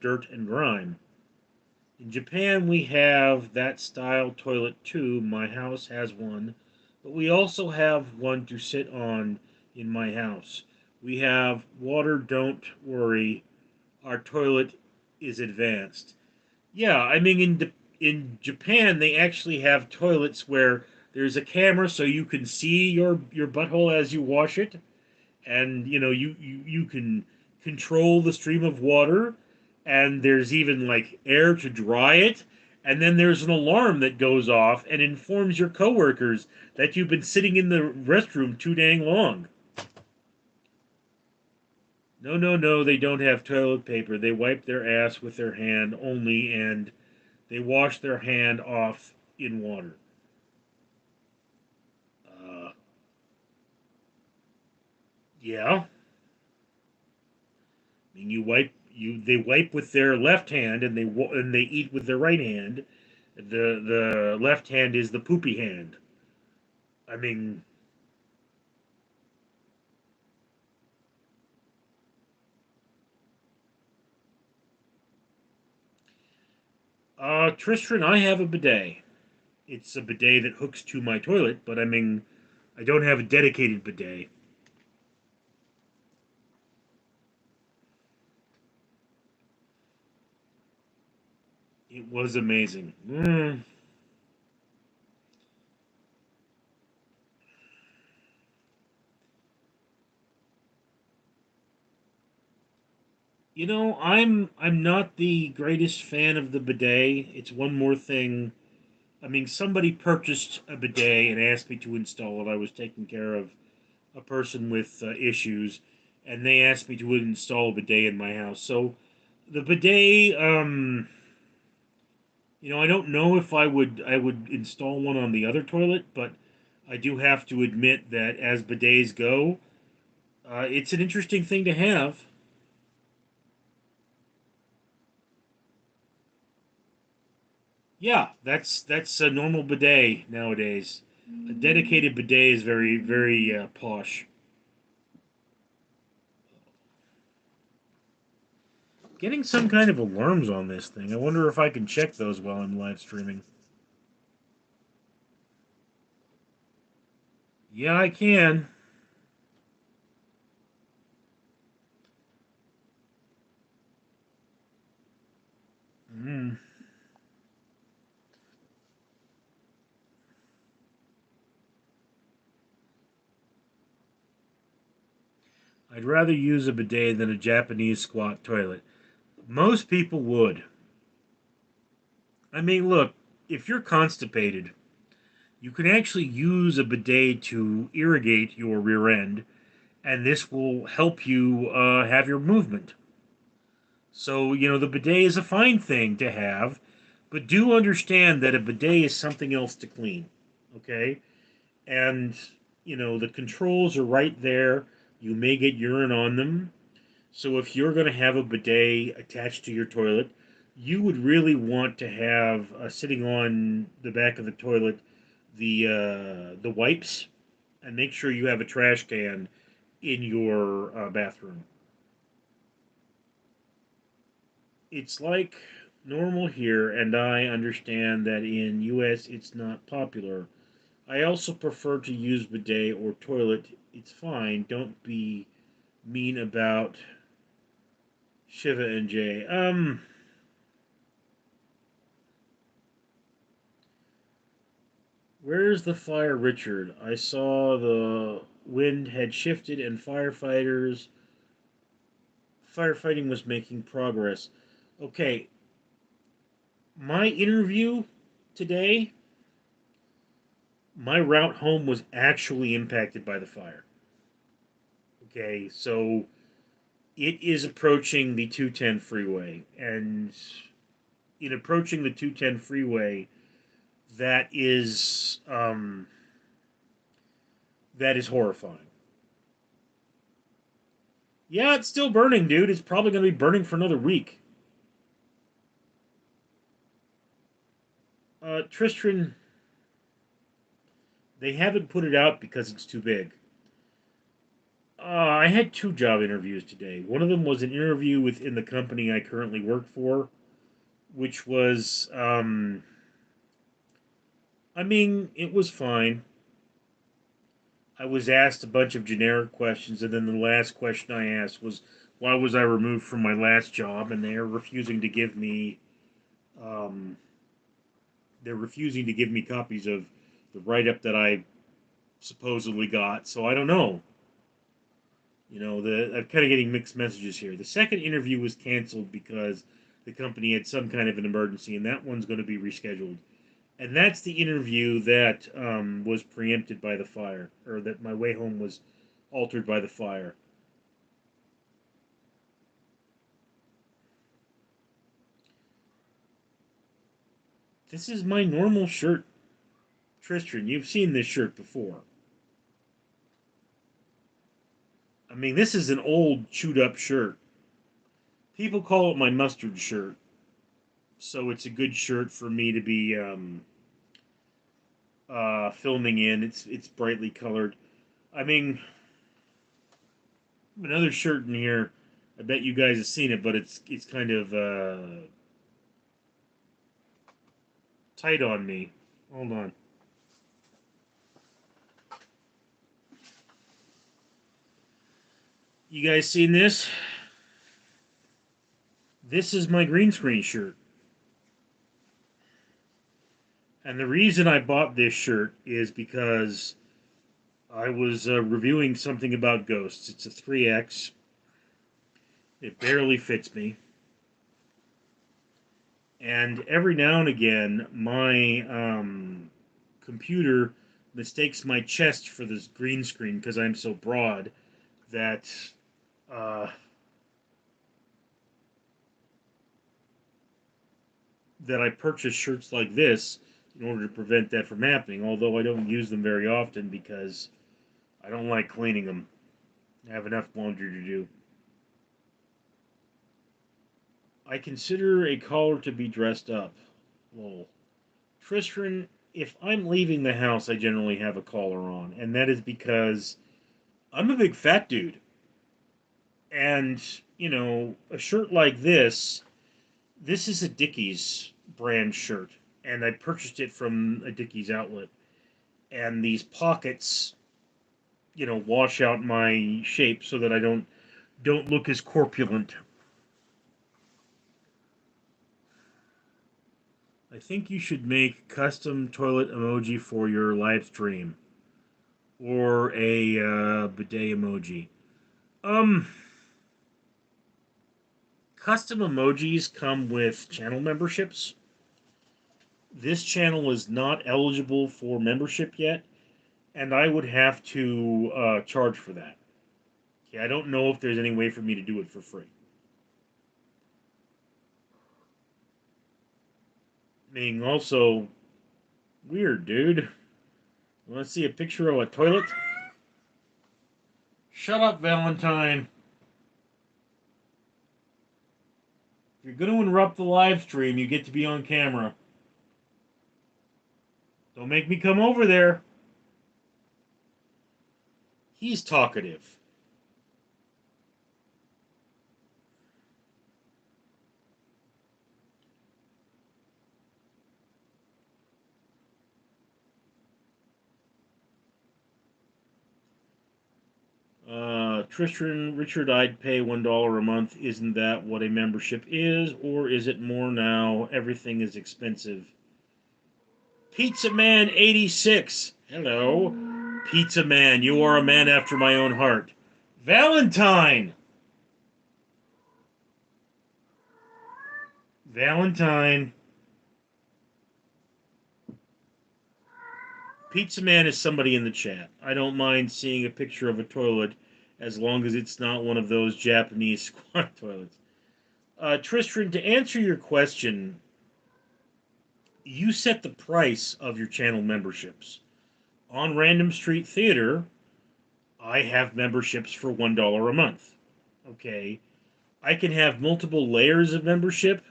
S1: dirt and grime. In Japan, we have that style toilet too. My house has one, but we also have one to sit on in my house. We have water, don't worry, our toilet is advanced. Yeah, I mean in Japan they actually have toilets where there's a camera so you can see your butthole as you wash it, and you can control the stream of water, and there's even like air to dry it, and then there's an alarm that goes off and informs your coworkers that you've been sitting in the restroom too dang long. No, no, no, they don't have toilet paper. They wipe their ass with their hand only, and they wash their hand off in water. Uh, yeah, I mean, they wipe with their left hand and and they eat with their right hand. The left hand is the poopy hand. I mean, Tristram, I have a bidet. It's a bidet that hooks to my toilet, but I mean, I don't have a dedicated bidet. It was amazing. I'm not the greatest fan of the bidet. It's one more thing. I mean, somebody purchased a bidet and asked me to install it. I was taking care of a person with issues, and they asked me to install a bidet in my house. So the bidet, I don't know if I would install one on the other toilet, but I do have to admit that as bidets go, it's an interesting thing to have. Yeah, that's a normal bidet nowadays. A dedicated bidet is very posh. Getting some kind of alarms on this thing. I wonder if I can check those while I'm live streaming. Yeah, I can. Mm. I'd rather use a bidet than a Japanese squat toilet. Most people would. I mean, look, if you're constipated, you can actually use a bidet to irrigate your rear end, and this will help you have your movement. So, the bidet is a fine thing to have, but do understand that a bidet is something else to clean. Okay? And, the controls are right there. You may get urine on them. So, if you're going to have a bidet attached to your toilet, you would really want to have sitting on the back of the toilet the wipes, and make sure you have a trash can in your bathroom. It's like normal here, and I understand that in US it's not popular. I also prefer to use bidet or toilet. It's fine. Don't be mean about Shiva and Jay. Where's the fire, Richard? I saw the wind had shifted and firefighting was making progress. Okay, my interview today, my route home was actually impacted by the fire. Okay, so it is approaching the 210 freeway, and in approaching the 210 freeway, that is that is horrifying. Yeah, it's still burning, dude. It's probably going to be burning for another week. Tristram, they haven't put it out because it's too big. I had two job interviews today. One of them was an interview within the company I currently work for, which was, I mean, it was fine. I was asked a bunch of generic questions, and then the last question I asked was, why was I removed from my last job? And um, they're refusing to give me copies of the write-up that I supposedly got. So I don't know. I'm kind of getting mixed messages here. The second interview was canceled because the company had some kind of an emergency, and that one's going to be rescheduled. And that's the interview that was preempted by the fire, or that my way home was altered by the fire. This is my normal shirt. Tristan, you've seen this shirt before. I mean, this is an old, chewed up shirt. People call it my mustard shirt, so it's a good shirt for me to be filming in. It's brightly colored. I mean, another shirt in here. I bet you guys have seen it, but it's kind of tight on me. Hold on. You guys seen this? This is my green screen shirt. And the reason I bought this shirt is because I was reviewing something about ghosts. It's a 3X. It barely fits me. And every now and again, my computer mistakes my chest for this green screen because I'm so broad that uh, that I purchase shirts like this in order to prevent that from happening. Although I don't use them very often because I don't like cleaning them. I have enough laundry to do. I consider a collar to be dressed up. Lol. Tristram, if I'm leaving the house, I generally have a collar on, and that is because I'm a big fat dude. And, a shirt like this is a Dickies brand shirt, and I purchased it from a Dickies outlet. And these pockets, wash out my shape so that I don't look as corpulent. I think you should make custom toilet emoji for your live stream or a bidet emoji. Um, Custom emojis come with channel memberships. This channel is not eligible for membership yet, and I would have to charge for that. Okay, I don't know if there's any way for me to do it for free. Being also weird, dude. Want to see a picture of a toilet? Shut up, Valentine. If you're going to interrupt the live stream, you get to be on camera. Don't make me come over there. He's talkative. Tristan, Richard, I'd pay $1 a month. Isn't that what a membership is? Or is it more now? Everything is expensive. Pizza Man 86. Hello. Pizza Man, you are a man after my own heart. Valentine! Valentine. Pizza Man is somebody in the chat. I don't mind seeing a picture of a toilet as long as it's not one of those Japanese squat toilets. Tristan, to answer your question, you set the price of your channel memberships. On Random Street Theater, I have memberships for $1 a month. Okay. I can have multiple layers of membership.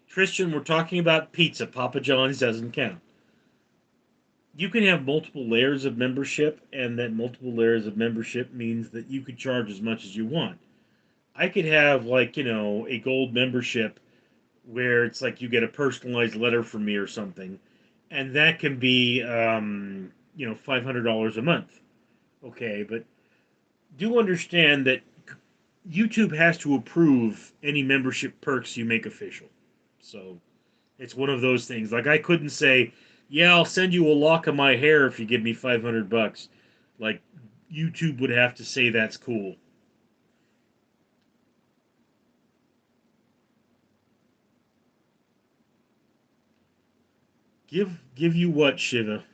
S1: Tristan, we're talking about pizza. Papa John's doesn't count. You can have multiple layers of membership, and that multiple layers of membership means that you could charge as much as you want. I could have, like, a gold membership where it's like you get a personalized letter from me or something, and that can be, $500 a month. Okay, but do understand that YouTube has to approve any membership perks you make official. So it's one of those things. Like I couldn't say, "Yeah, I'll send you a lock of my hair if you give me $500." Like YouTube would have to say that's cool. Give you what, Shiva?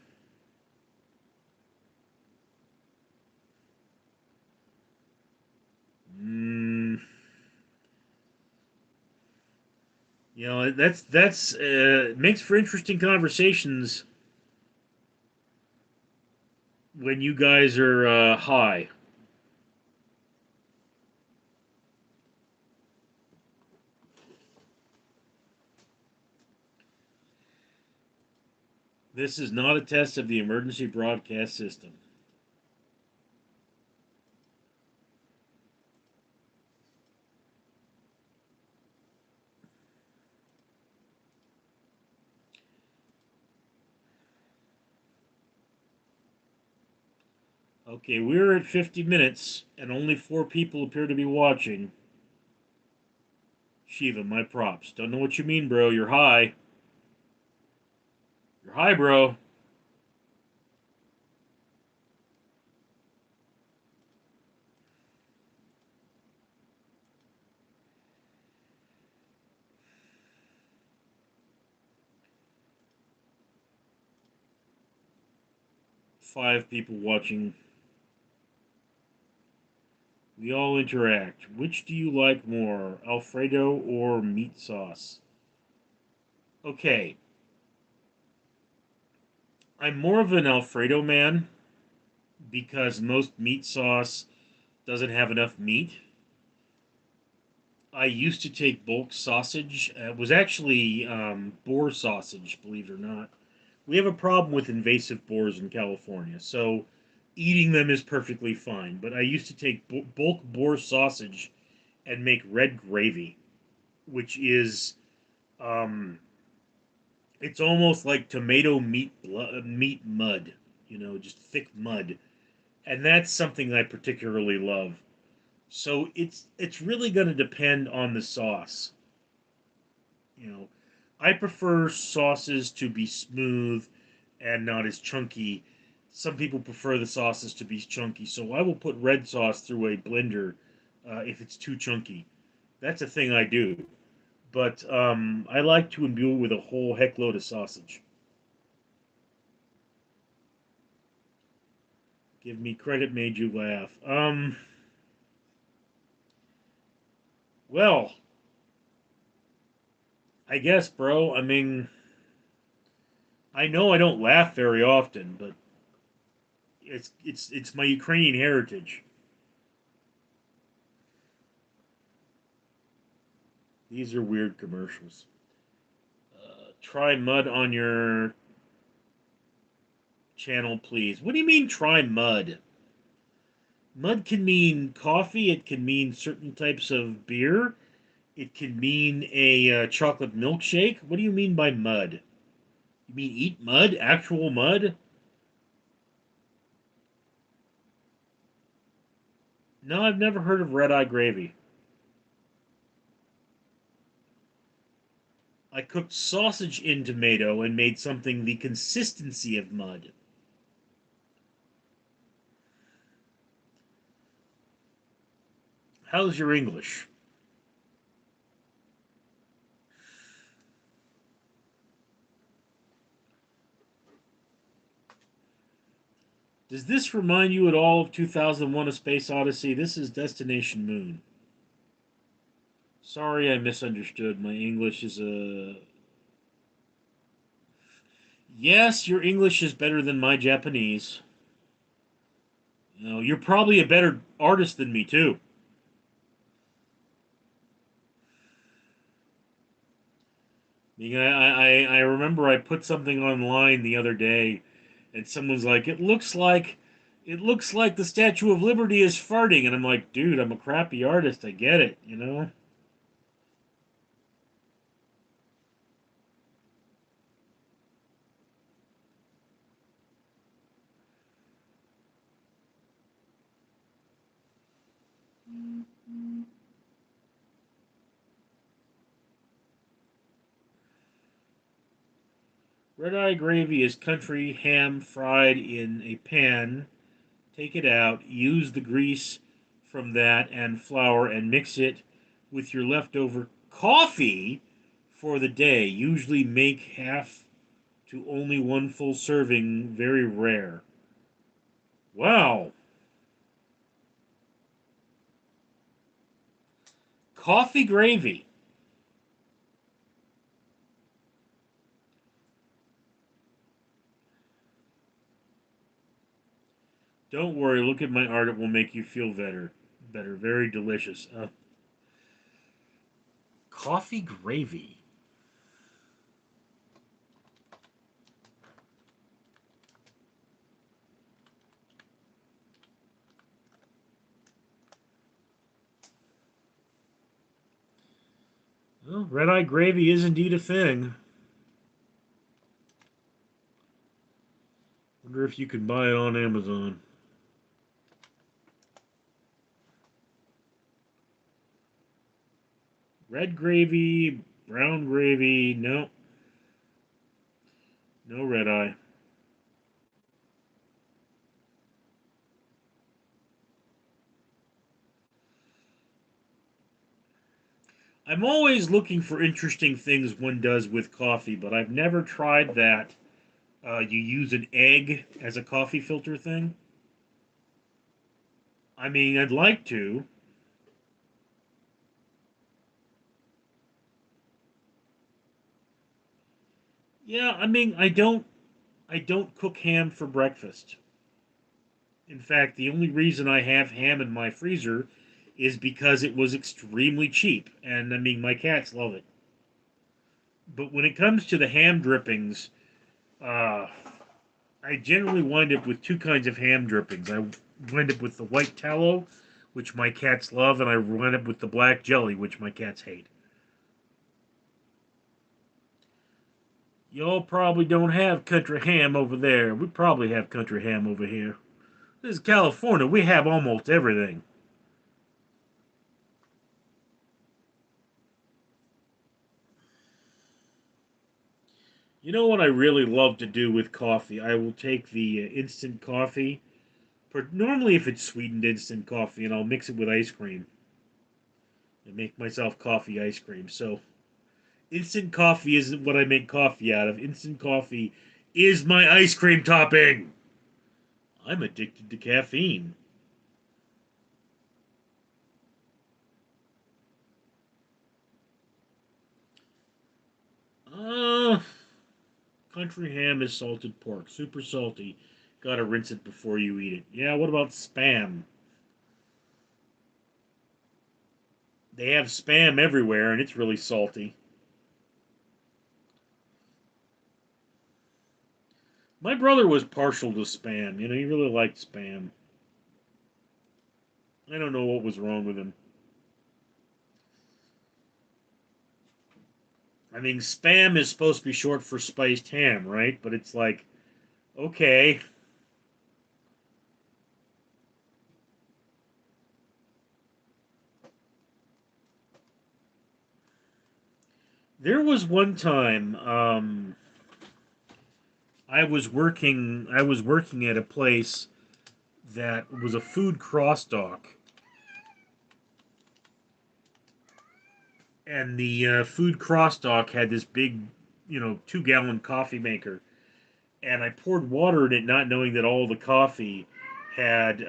S1: Mm, That's makes for interesting conversations when you guys are high. This is not a test of the emergency broadcast system. Okay, we're at 50 minutes, and only 4 people appear to be watching. Shiva, my props. Don't know what you mean, bro. You're high. You're high, bro. 5 people watching. We all interact. Which do you like more, Alfredo or meat sauce? Okay, I'm more of an Alfredo man because most meat sauce doesn't have enough meat. I used to take bulk sausage. It was actually boar sausage, believe it or not. We have a problem with invasive boars in California, so eating them is perfectly fine. But I used to take bulk boar sausage and make red gravy, which is um, it's almost like tomato meat mud, just thick mud, and that's something I particularly love. So it's really going to depend on the sauce. You know, I prefer sauces to be smooth and not as chunky. Some people prefer the sauces to be chunky, so I will put red sauce through a blender if it's too chunky. That's a thing I do. But I like to imbue it with a whole heck load of sausage. Give me credit made you laugh. Well, I guess, bro. I mean, I know I don't laugh very often, but it's my Ukrainian heritage. These are weird commercials. Try mud on your channel, please. What do you mean, try mud? Mud can mean coffee. It can mean certain types of beer. It can mean a chocolate milkshake. What do you mean by mud? You mean eat mud? Actual mud? No, I've never heard of red eye gravy. I cooked sausage in tomato and made something the consistency of mud. How's your English? Does this remind you at all of 2001: A Space Odyssey? This is Destination Moon. Sorry, I misunderstood. My English is a. Yes, your English is better than my Japanese. You're probably a better artist than me too. I remember I put something online the other day, and someone's like, "It looks like the Statue of Liberty is farting," and I'm like, "Dude, I'm a crappy artist. I get it." Red eye gravy is country ham fried in a pan. Take it out, use the grease from that and flour and mix it with your leftover coffee for the day. Usually make half to only one full serving, very rare. Wow. Coffee gravy. Don't worry, look at my art. It will make you feel better. Better. Very delicious. Coffee gravy. Well, red eye gravy is indeed a thing. Wonder if you can buy it on Amazon. Red gravy, brown gravy. No, no red eye. I'm always looking for interesting things one does with coffee, but I've never tried that. You use an egg as a coffee filter thing. I mean, I'd like to. Yeah, I mean, I don't cook ham for breakfast. In fact, the only reason I have ham in my freezer is because it was extremely cheap, and I mean, my cats love it. But when it comes to the ham drippings, uh, I generally wind up with two kinds of ham drippings. I wind up with the white tallow, which my cats love, and I wind up with the black jelly, which my cats hate. Y'all probably don't have country ham over there. We probably have country ham over here. This is California. We have almost everything. You know what I really love to do with coffee? I will take the instant coffee, normally if it's sweetened instant coffee, and I'll mix it with ice cream and make myself coffee ice cream. So instant coffee isn't what I make coffee out of. Instant coffee is my ice cream topping. I'm addicted to caffeine. Uh, Country ham is salted pork, super salty. Gotta rinse it before you eat it. Yeah, what about spam? They have spam everywhere, and it's really salty. My brother was partial to spam. You know, he really liked spam. I don't know what was wrong with him. I mean, spam is supposed to be short for spiced ham, right? But it's like, okay. There was one time I was working at a place that was a food cross dock, and the food cross dock had this big, 2-gallon coffee maker, and I poured water in it, not knowing that all the coffee had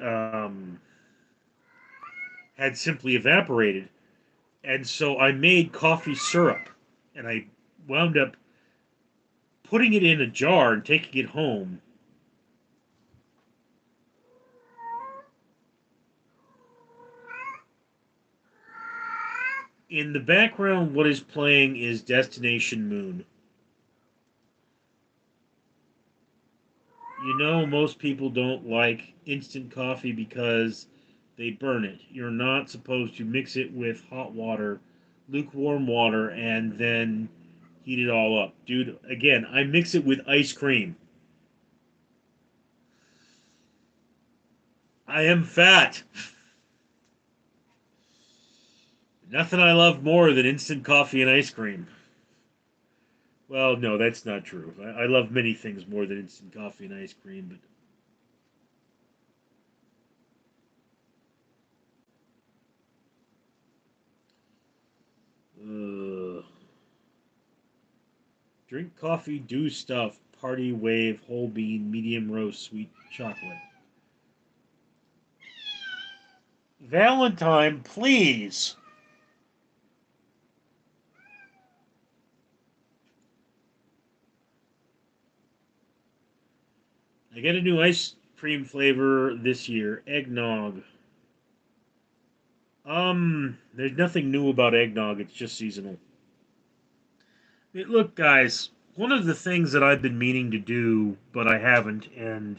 S1: had simply evaporated, and so I made coffee syrup, and I wound up putting it in a jar and taking it home. In the background, what is playing is Destination Moon. You know, most people don't like instant coffee because they burn it. You're not supposed to mix it with hot water, lukewarm water, and then heat it all up. Dude, again, I mix it with ice cream. I am fat. Nothing I love more than instant coffee and ice cream. Well, no, that's not true. I love many things more than instant coffee and ice cream, but drink coffee, do stuff, party, wave, whole bean, medium roast, sweet chocolate. Valentine, please. I get a new ice. cream flavor this year? Eggnog. There's nothing new about eggnog. It's just seasonal. Look, guys, one of the things that I've been meaning to do, but I haven't, and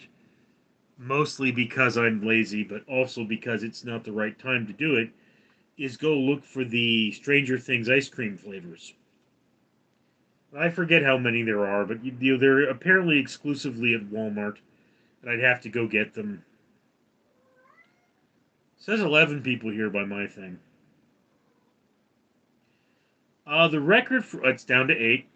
S1: mostly because I'm lazy, but also because it's not the right time to do it, is go look for the Stranger Things ice cream flavors. I forget how many there are, but they're apparently exclusively at Walmart, and I'd have to go get them. It says 11 people here by my thing. The record for it's down to 8,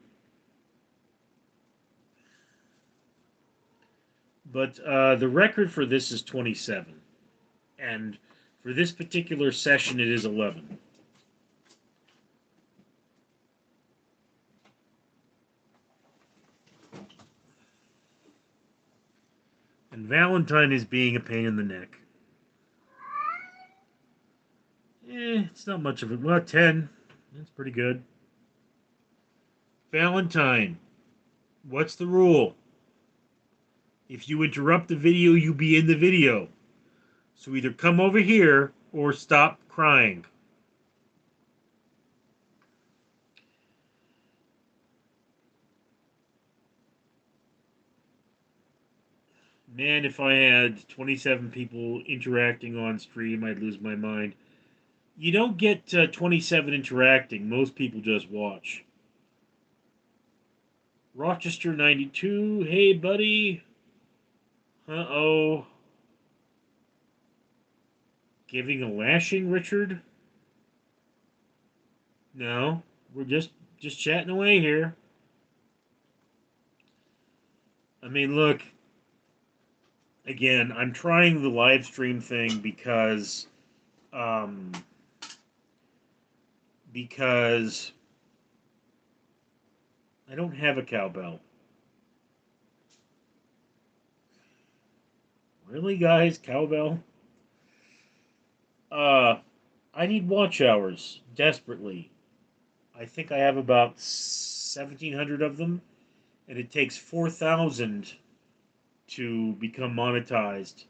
S1: but the record for this is 27, and for this particular session, it is 11. And Valentine is being a pain in the neck. It's not much of it. Well, 10. That's pretty good. Valentine, what's the rule? If you interrupt the video, you be in the video. So either come over here or stop crying. Man, if I had 27 people interacting on stream, I'd lose my mind. You don't get 27 interacting. Most people just watch. Rochester 92. Hey, buddy. Uh-oh. Giving a lashing, Richard? No. We're just chatting away here. I mean, look. Again, I'm trying the live stream thing um, because I don't have a cowbell. Really, guys? Cowbell? Uh, I need watch hours desperately. I think I have about 1,700 of them, and it takes 4,000 to become monetized.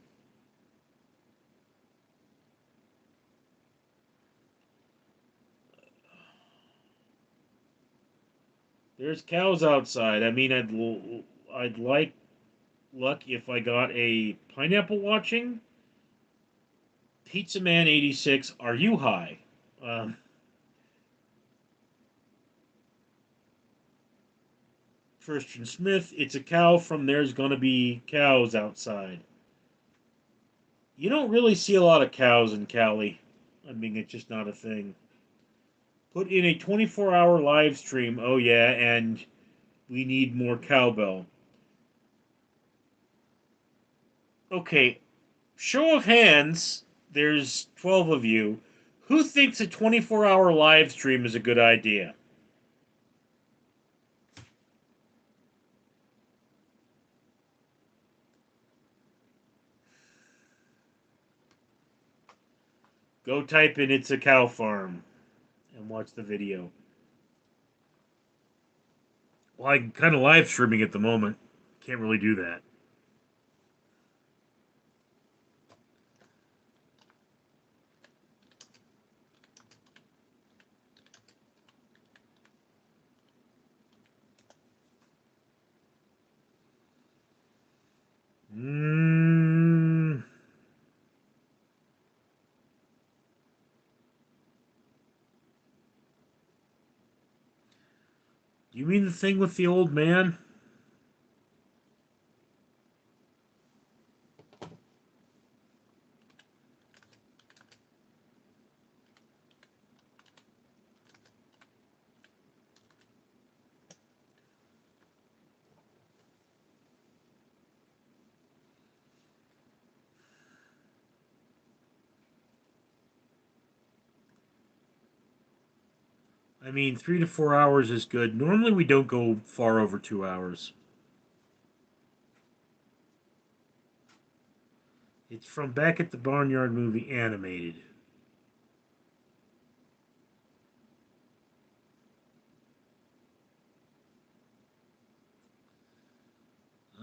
S1: There's cows outside. I mean, I'd like luck if I got a pineapple watching. Pizza Man 86, are you high? Um, Christian Smith, it's a cow from There's Gonna Be Cows Outside. You don't really see a lot of cows in Cali. I mean, it's just not a thing. Put in a 24-hour live stream. Oh, yeah, and we need more cowbell. Okay, show of hands, there's 12 of you. Who thinks a 24-hour live stream is a good idea? Go type in "It's a Cow Farm" and watch the video. Well, I'm kind of live streaming at the moment. Can't really do that. Mm, you mean the thing with the old man? I mean, 3 to 4 hours is good. Normally, we don't go far over 2 hours. It's from Back at the Barnyard movie animated.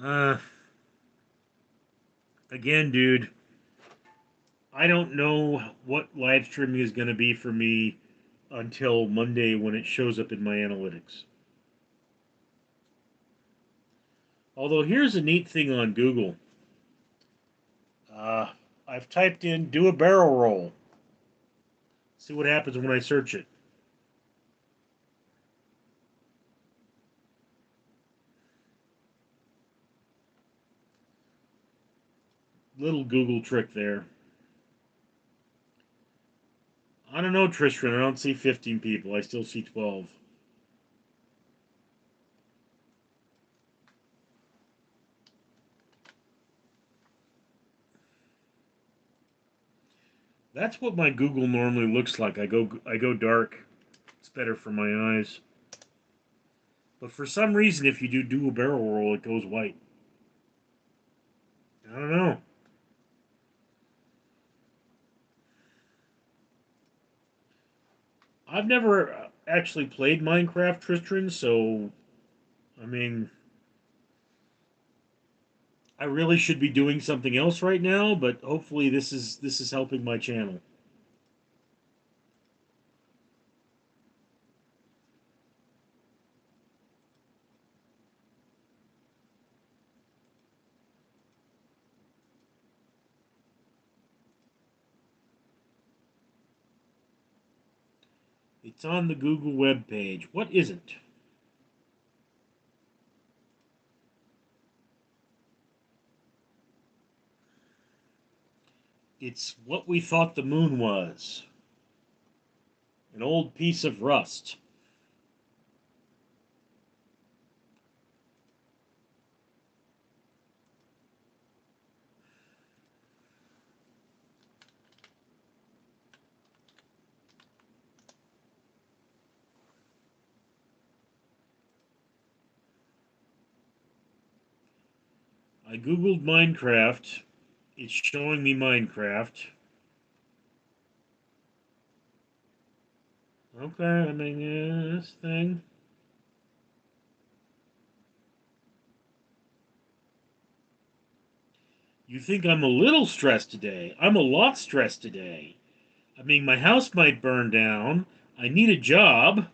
S1: Uh, Again, dude, I don't know what live streaming is going to be for me until Monday when it shows up in my analytics. Although here's a neat thing on Google. Uh, I've typed in "do a barrel roll." See what happens when I search it. Little Google trick there. I don't know, Tristan. I don't see 15 people. I still see 12. That's what my Google normally looks like. I go dark. It's better for my eyes. But for some reason, if you do a barrel roll, it goes white. I don't know. I've never actually played Minecraft, Tristan. So I mean, I really should be doing something else right now. But hopefully, this is helping my channel. It's on the Google web page. What isn't? It's what we thought the moon was. An old piece of rust. I googled Minecraft. It's showing me Minecraft. Okay, I mean, yeah, this thing. You think I'm a little stressed today? I'm a lot stressed today. I mean, my house might burn down. I need a job,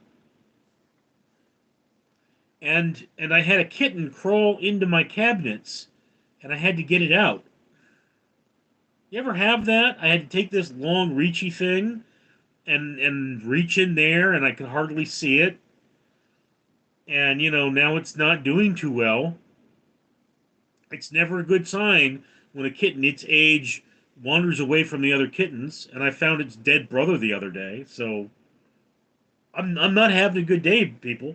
S1: and I had a kitten crawl into my cabinets, and I had to get it out. You ever have that? I had to take this long, reachy thing and reach in there, and I could hardly see it. And now it's not doing too well. It's never a good sign when a kitten its age wanders away from the other kittens. And I found its dead brother the other day, so I'm not having a good day, people.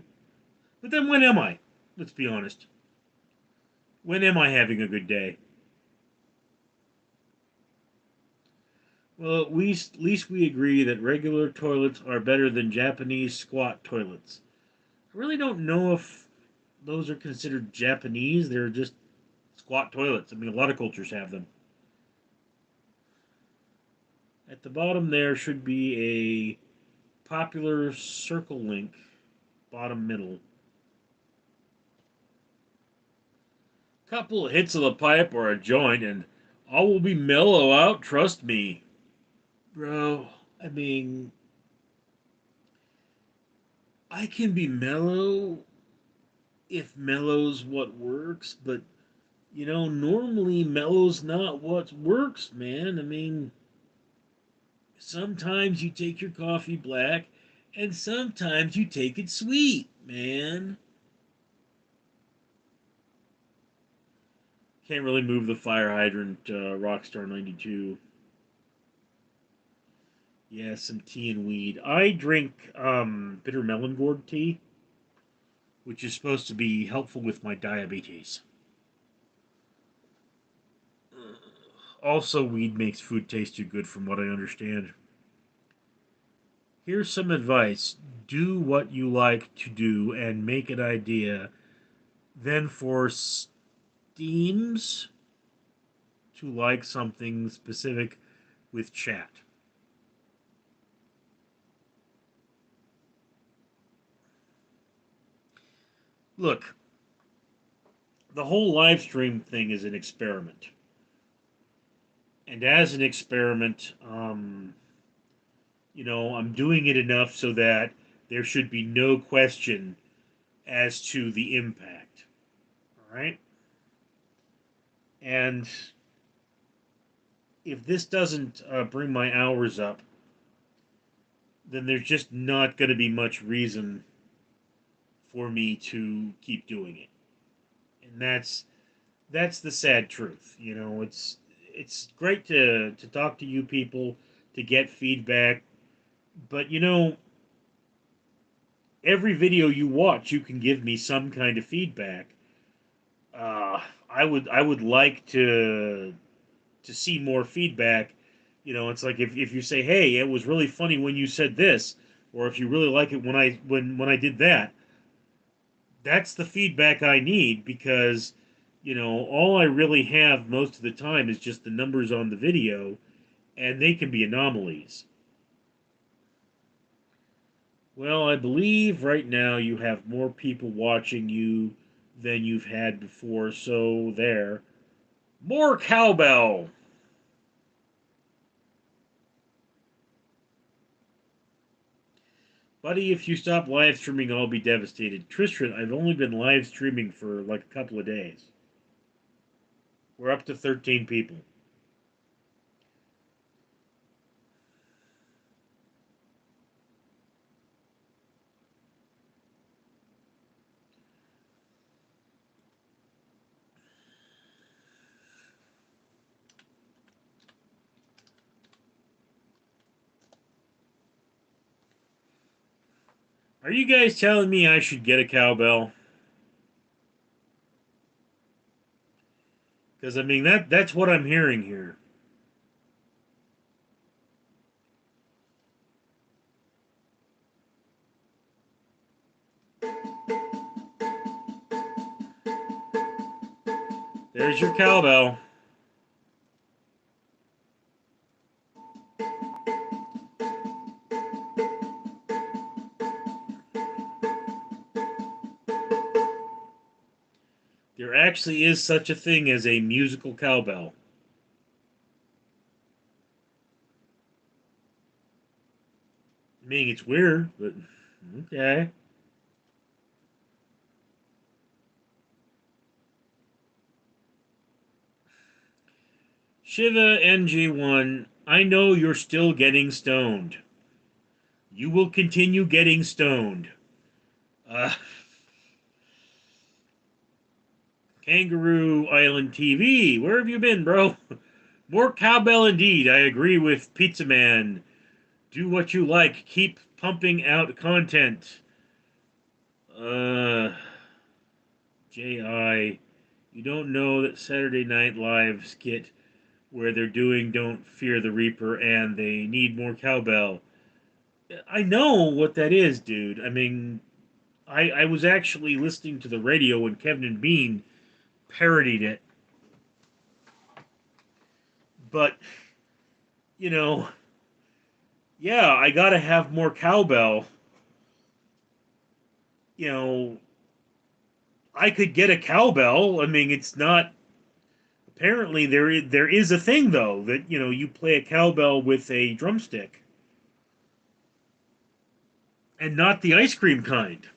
S1: But then when am I? Let's be honest. When am I having a good day? Well, at least we agree that regular toilets are better than Japanese squat toilets. I really don't know if those are considered Japanese. They're just squat toilets. I mean, a lot of cultures have them. At the bottom there should be a popular circle link, bottom middle. Couple of hits of the pipe or a joint, and all will be mellow out. Trust me, bro. I mean, I can be mellow if mellow's what works, but normally mellow's not what works, man. I mean, sometimes you take your coffee black, and sometimes you take it sweet, man. Can't really move the fire hydrant, Rockstar 92. Yeah, some tea and weed. I drink bitter melon gourd tea, which is supposed to be helpful with my diabetes. Also, weed makes food taste too good, from what I understand. Here's some advice: do what you like to do and make an idea. Then, for Steams to like something specific with chat. Look, the whole live stream thing is an experiment. And as an experiment, I'm doing it enough so that there should be no question as to the impact. All right? And if this doesn't bring my hours up, then there's just not going to be much reason for me to keep doing it. And that's the sad truth. It's great to talk to you people, to get feedback, but every video you watch, you can give me some kind of feedback. I would like to see more feedback. It's like if you say, "Hey, it was really funny when you said this," or if you really like it when I did that, that's the feedback I need, because all I really have most of the time is just the numbers on the video, and they can be anomalies. Well, I believe right now you have more people watching you than you've had before, so there. More cowbell! Buddy, if you stop live streaming, I'll be devastated. Tristan, I've only been live streaming for like a couple of days. We're up to 13 people. Are you guys telling me I should get a cowbell? Because I mean that's what I'm hearing here. There's your cowbell. There actually is such a thing as a musical cowbell. I mean, it's weird, but okay. Shiva NG1, I know you're still getting stoned. You will continue getting stoned. Uh, Kangaroo Island TV, where have you been, bro? More cowbell indeed. I agree with Pizza Man. Do what you like. Keep pumping out content. Uh, J.I. You don't know that Saturday Night Live skit where they're doing Don't Fear the Reaper and they need more cowbell. I know what that is, dude. I mean, I was actually listening to the radio when Kevin and Bean parodied it. But, you know, yeah, I gotta have more cowbell. You know, I could get a cowbell. I mean, it's not. Apparently, there is a thing though that you play a cowbell with a drumstick, and not the ice cream kind.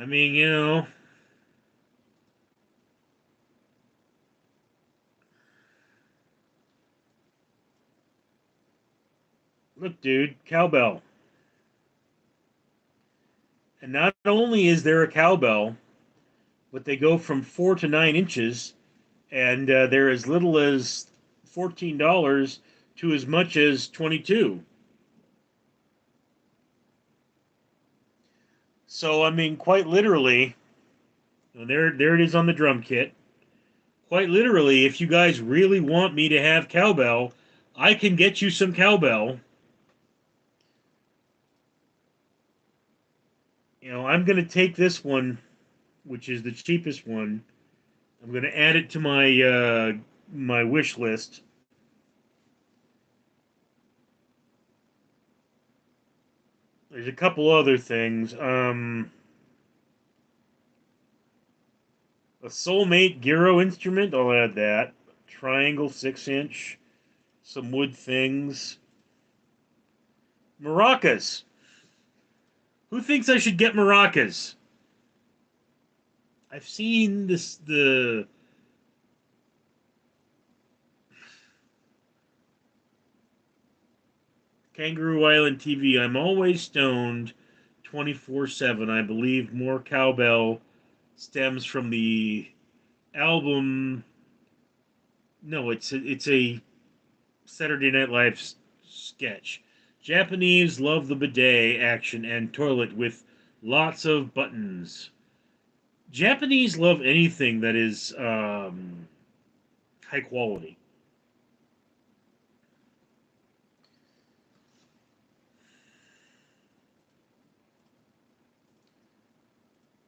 S1: I mean, look, dude, cowbell. And not only is there a cowbell, but they go from 4 to 9 inches, and they're as little as $14 to as much as 22. So I mean, quite literally, there it is on the drum kit. Quite literally, if you guys really want me to have cowbell, I can get you some cowbell. I'm going to take this one which is the cheapest one. I'm going to add it to my my wish list. There's a couple other things. A Soulmate Gyro instrument. I'll add that. Triangle 6-inch. Some wood things. Maracas. Who thinks I should get maracas? I've seen the Kangaroo Island TV. I'm always stoned 24/7. I believe more cowbell stems from the album. No, it's a Saturday Night Live sketch. Japanese love the bidet action and toilet with lots of buttons. Japanese love anything that is high quality.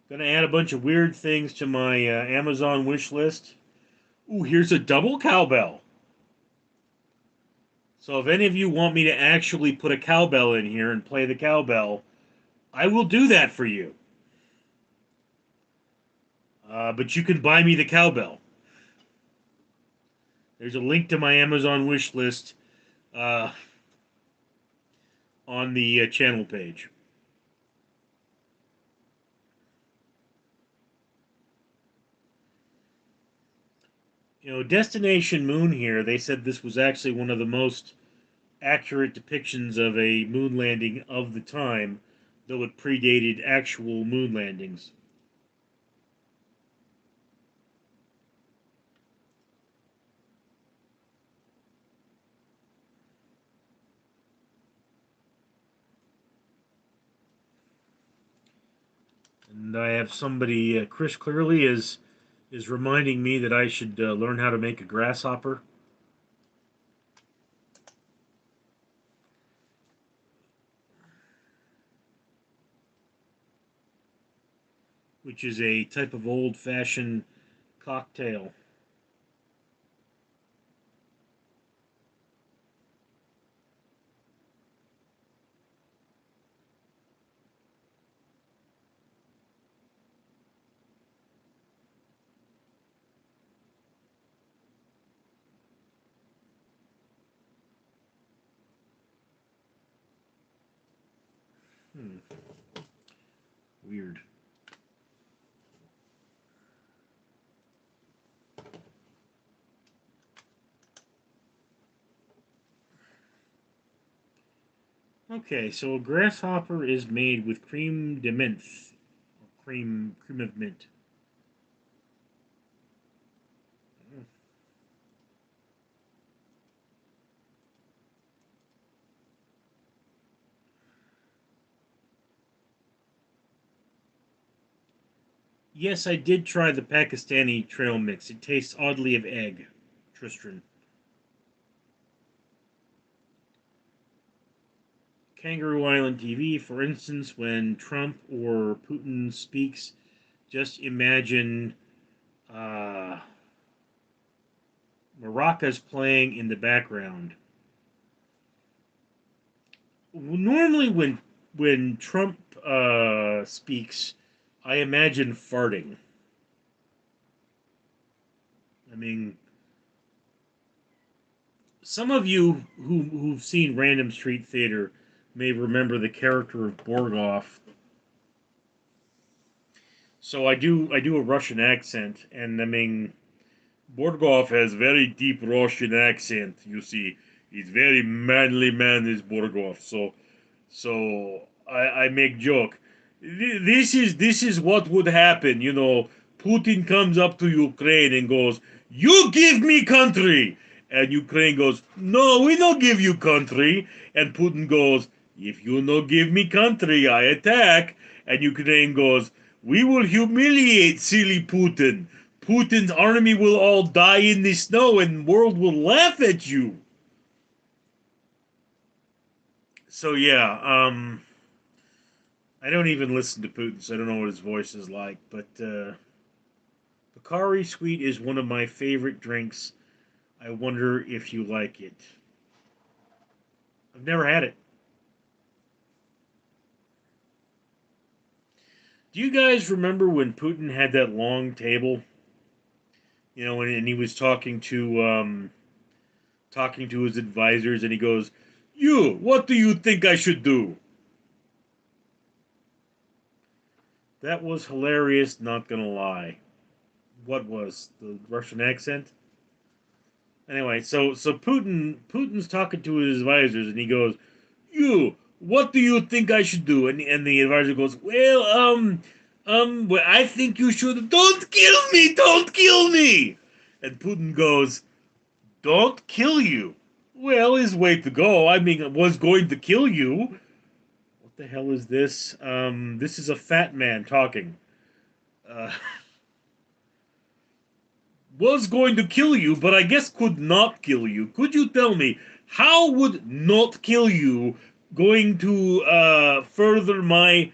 S1: Gonna add a bunch of weird things to my Amazon wish list. Ooh, here's a double cowbell. So if any of you want me to actually put a cowbell in here and play the cowbell, I will do that for you. But you can buy me the cowbell. There's a link to my Amazon wish list uh, on the channel page. You know, Destination Moon here, they said this was actually one of the most accurate depictions of a moon landing of the time, though it predated actual moon landings. And I have somebody, Chris Clearly is reminding me that I should learn how to make a grasshopper, which is a type of old-fashioned cocktail. Hmm, weird. Okay, so a grasshopper is made with cream de menthe, or cream of mint. Yes, I did try the Pakistani trail mix. It tastes oddly of egg, Tristan. Kangaroo Island TV, for instance, when Trump or Putin speaks, just imagine uh, maracas playing in the background. Normally, when Trump speaks, I imagine farting. I mean, some of you who've seen Random Street Theater may remember the character of Borgoff. So I do a Russian accent, and I mean Borgoff has very deep Russian accent. You see, he's very manly man is Borgoff. So I make joke. This is what would happen. You know, Putin comes up to Ukraine and goes, "You give me country," and Ukraine goes, "No, we don't give you country." And Putin goes, "If you no give me country, I attack." And Ukraine goes, "We will humiliate silly Putin. Putin's army will all die in the snow, and world will laugh at you." So yeah, I don't even listen to Putin, so I don't know what his voice is like. But Pocari Sweet is one of my favorite drinks. I wonder if you like it. I've never had it. Do you guys remember when Putin had that long table? You know, and he was talking to his advisors, and he goes, "You, what do you think I should do?" That was hilarious. Not gonna lie. What was the Russian accent? Anyway, so Putin's talking to his advisors, and he goes, "You, what do you think I should do?" And the advisor goes, "Well, well, I think you should. Don't kill me! Don't kill me!" And Putin goes, "Don't kill you." Well, his way to go. I mean, it was going to kill you. What the hell is this? This is a fat man talking. Uh, was going to kill you, but I guess could not kill you. Could you tell me how would not kill you going to further my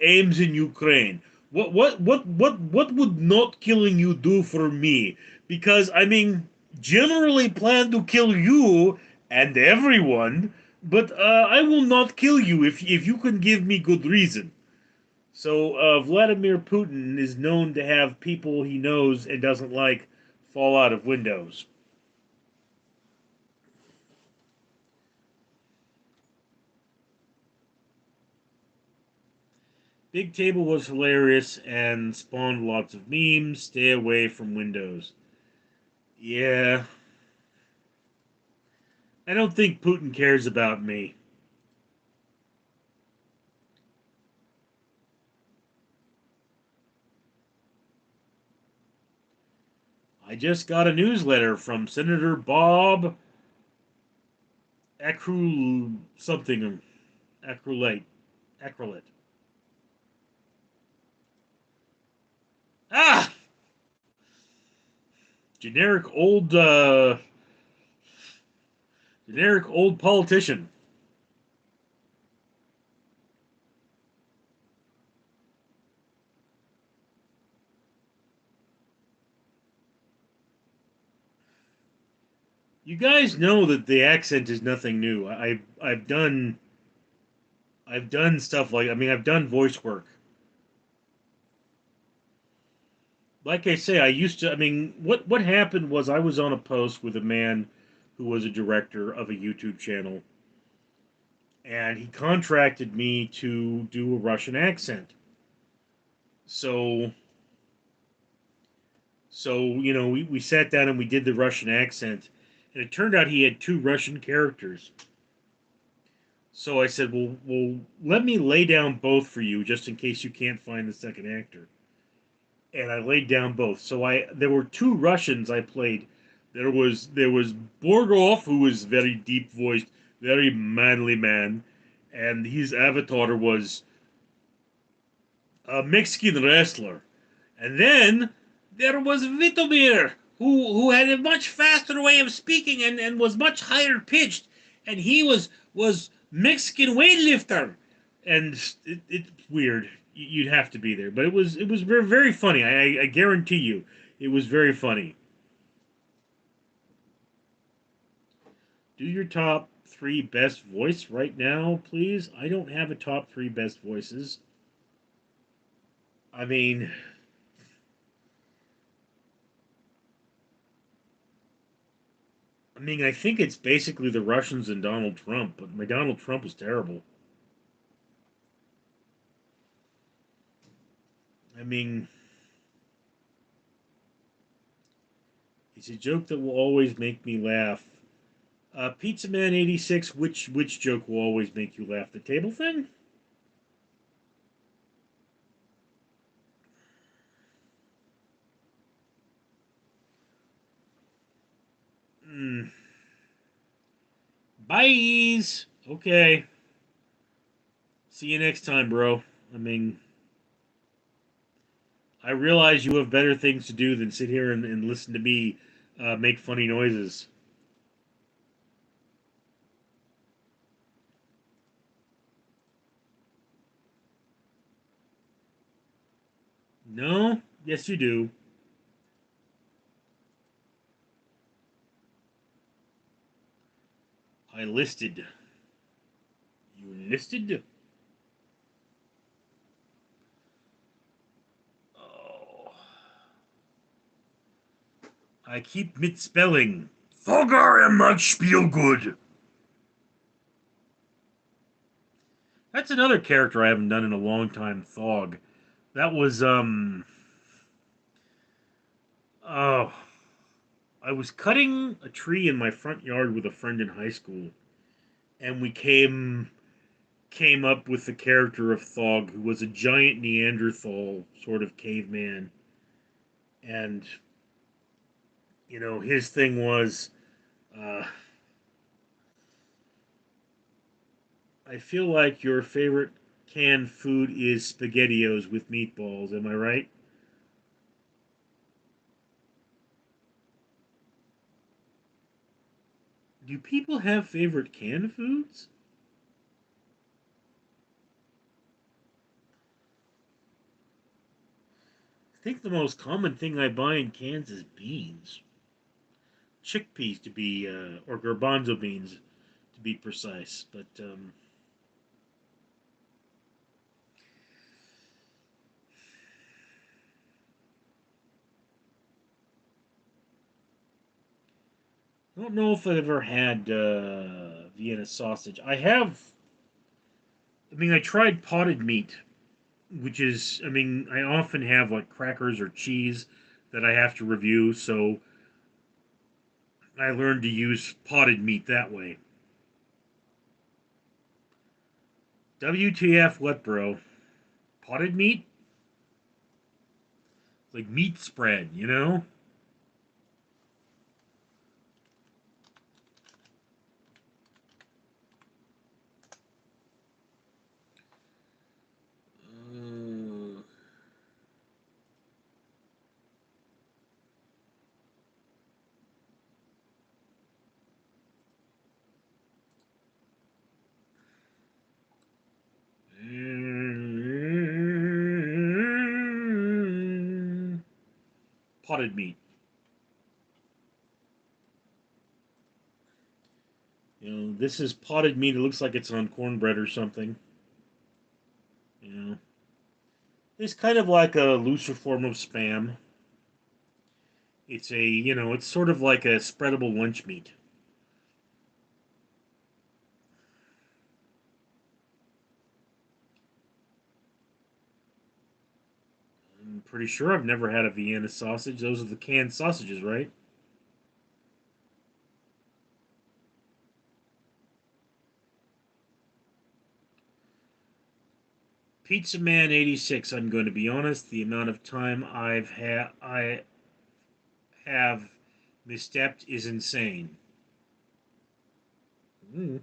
S1: aims in Ukraine? What would not killing you do for me? Because I mean, generally plan to kill you and everyone, but I will not kill you if you can give me good reason. So Vladimir Putin is known to have people he knows and doesn't like fall out of windows. Big Table was hilarious and spawned lots of memes. Stay away from windows. Yeah, I don't think Putin cares about me. I just got a newsletter from Senator Bob Acrul something Acrolate Acrolate. Ah, generic old generic old politician. You guys know that the accent is nothing new. I've done stuff like I mean I've done voice work. Like I say, I used to. I mean, what happened was I was on a post with a man who was a director of a YouTube channel, and he contracted me to do a Russian accent. So we sat down and we did the Russian accent, and it turned out he had two Russian characters. So I said, well, let me lay down both for you, just in case you can't find the second actor. And I laid down both. So I there were two Russians I played. There was Borgov, who was very deep voiced, very manly man, and his avatar was a Mexican wrestler. And then there was Vitomir, who had a much faster way of speaking and was much higher pitched, and he was Mexican weightlifter, and it's weird. You'd have to be there, but it was very, very funny. I guarantee you, it was very funny. Do your top three best voice right now, please. I don't have a top three best voices. I mean, I think it's basically the Russians and Donald Trump, but my Donald Trump is terrible. I mean, it's a joke that will always make me laugh. Pizza Man 86, which joke will always make you laugh? The table thing? Mm, byes. Okay. See you next time, bro. I mean, I realize you have better things to do than sit here and listen to me make funny noises. No? Yes, you do. I listed. You listed? Oh. I keep misspelling. Thorgar am like Spielgood. That's another character I haven't done in a long time, Thog. That was, oh. I was cutting a tree in my front yard with a friend in high school, and we came up with the character of Thog, who was a giant Neanderthal sort of caveman. And, his thing was, uh, I feel like your favorite canned food is SpaghettiOs with meatballs. Am I right? Do people have favorite canned foods? I think the most common thing I buy in cans is beans. Chickpeas to be, or garbanzo beans to be precise. But I don't know if I've ever had Vienna sausage. I tried potted meat, which is, I often have like crackers or cheese that I have to review, so I learned to use potted meat that way. WTF, what, bro? Potted meat? Like meat spread, you know? Uh, potted meat. This is potted meat. It looks like it's on cornbread or something. You know, it's kind of like a looser form of spam. It's sort of like a spreadable lunch meat. I'm pretty sure I've never had a Vienna sausage. Those are the canned sausages, right? Pizza Man 86. I'm going to be honest. The amount of time I have misstepped is insane. Mm.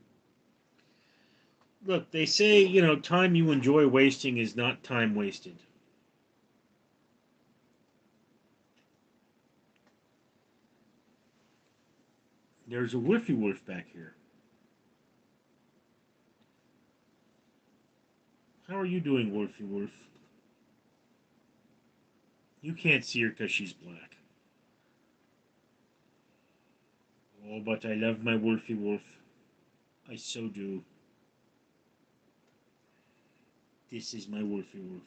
S1: Look, they say time you enjoy wasting is not time wasted. There's a Wolfy Wolf back here. How are you doing, Wolfy Wolf? You can't see her because she's black. Oh, but I love my Wolfy Wolf. I so do. This is my Wolfy Wolf.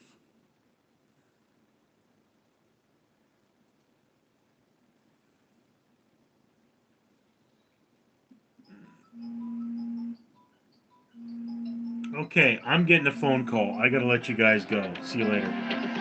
S1: Okay, I'm getting a phone call. I gotta let you guys go. See you later.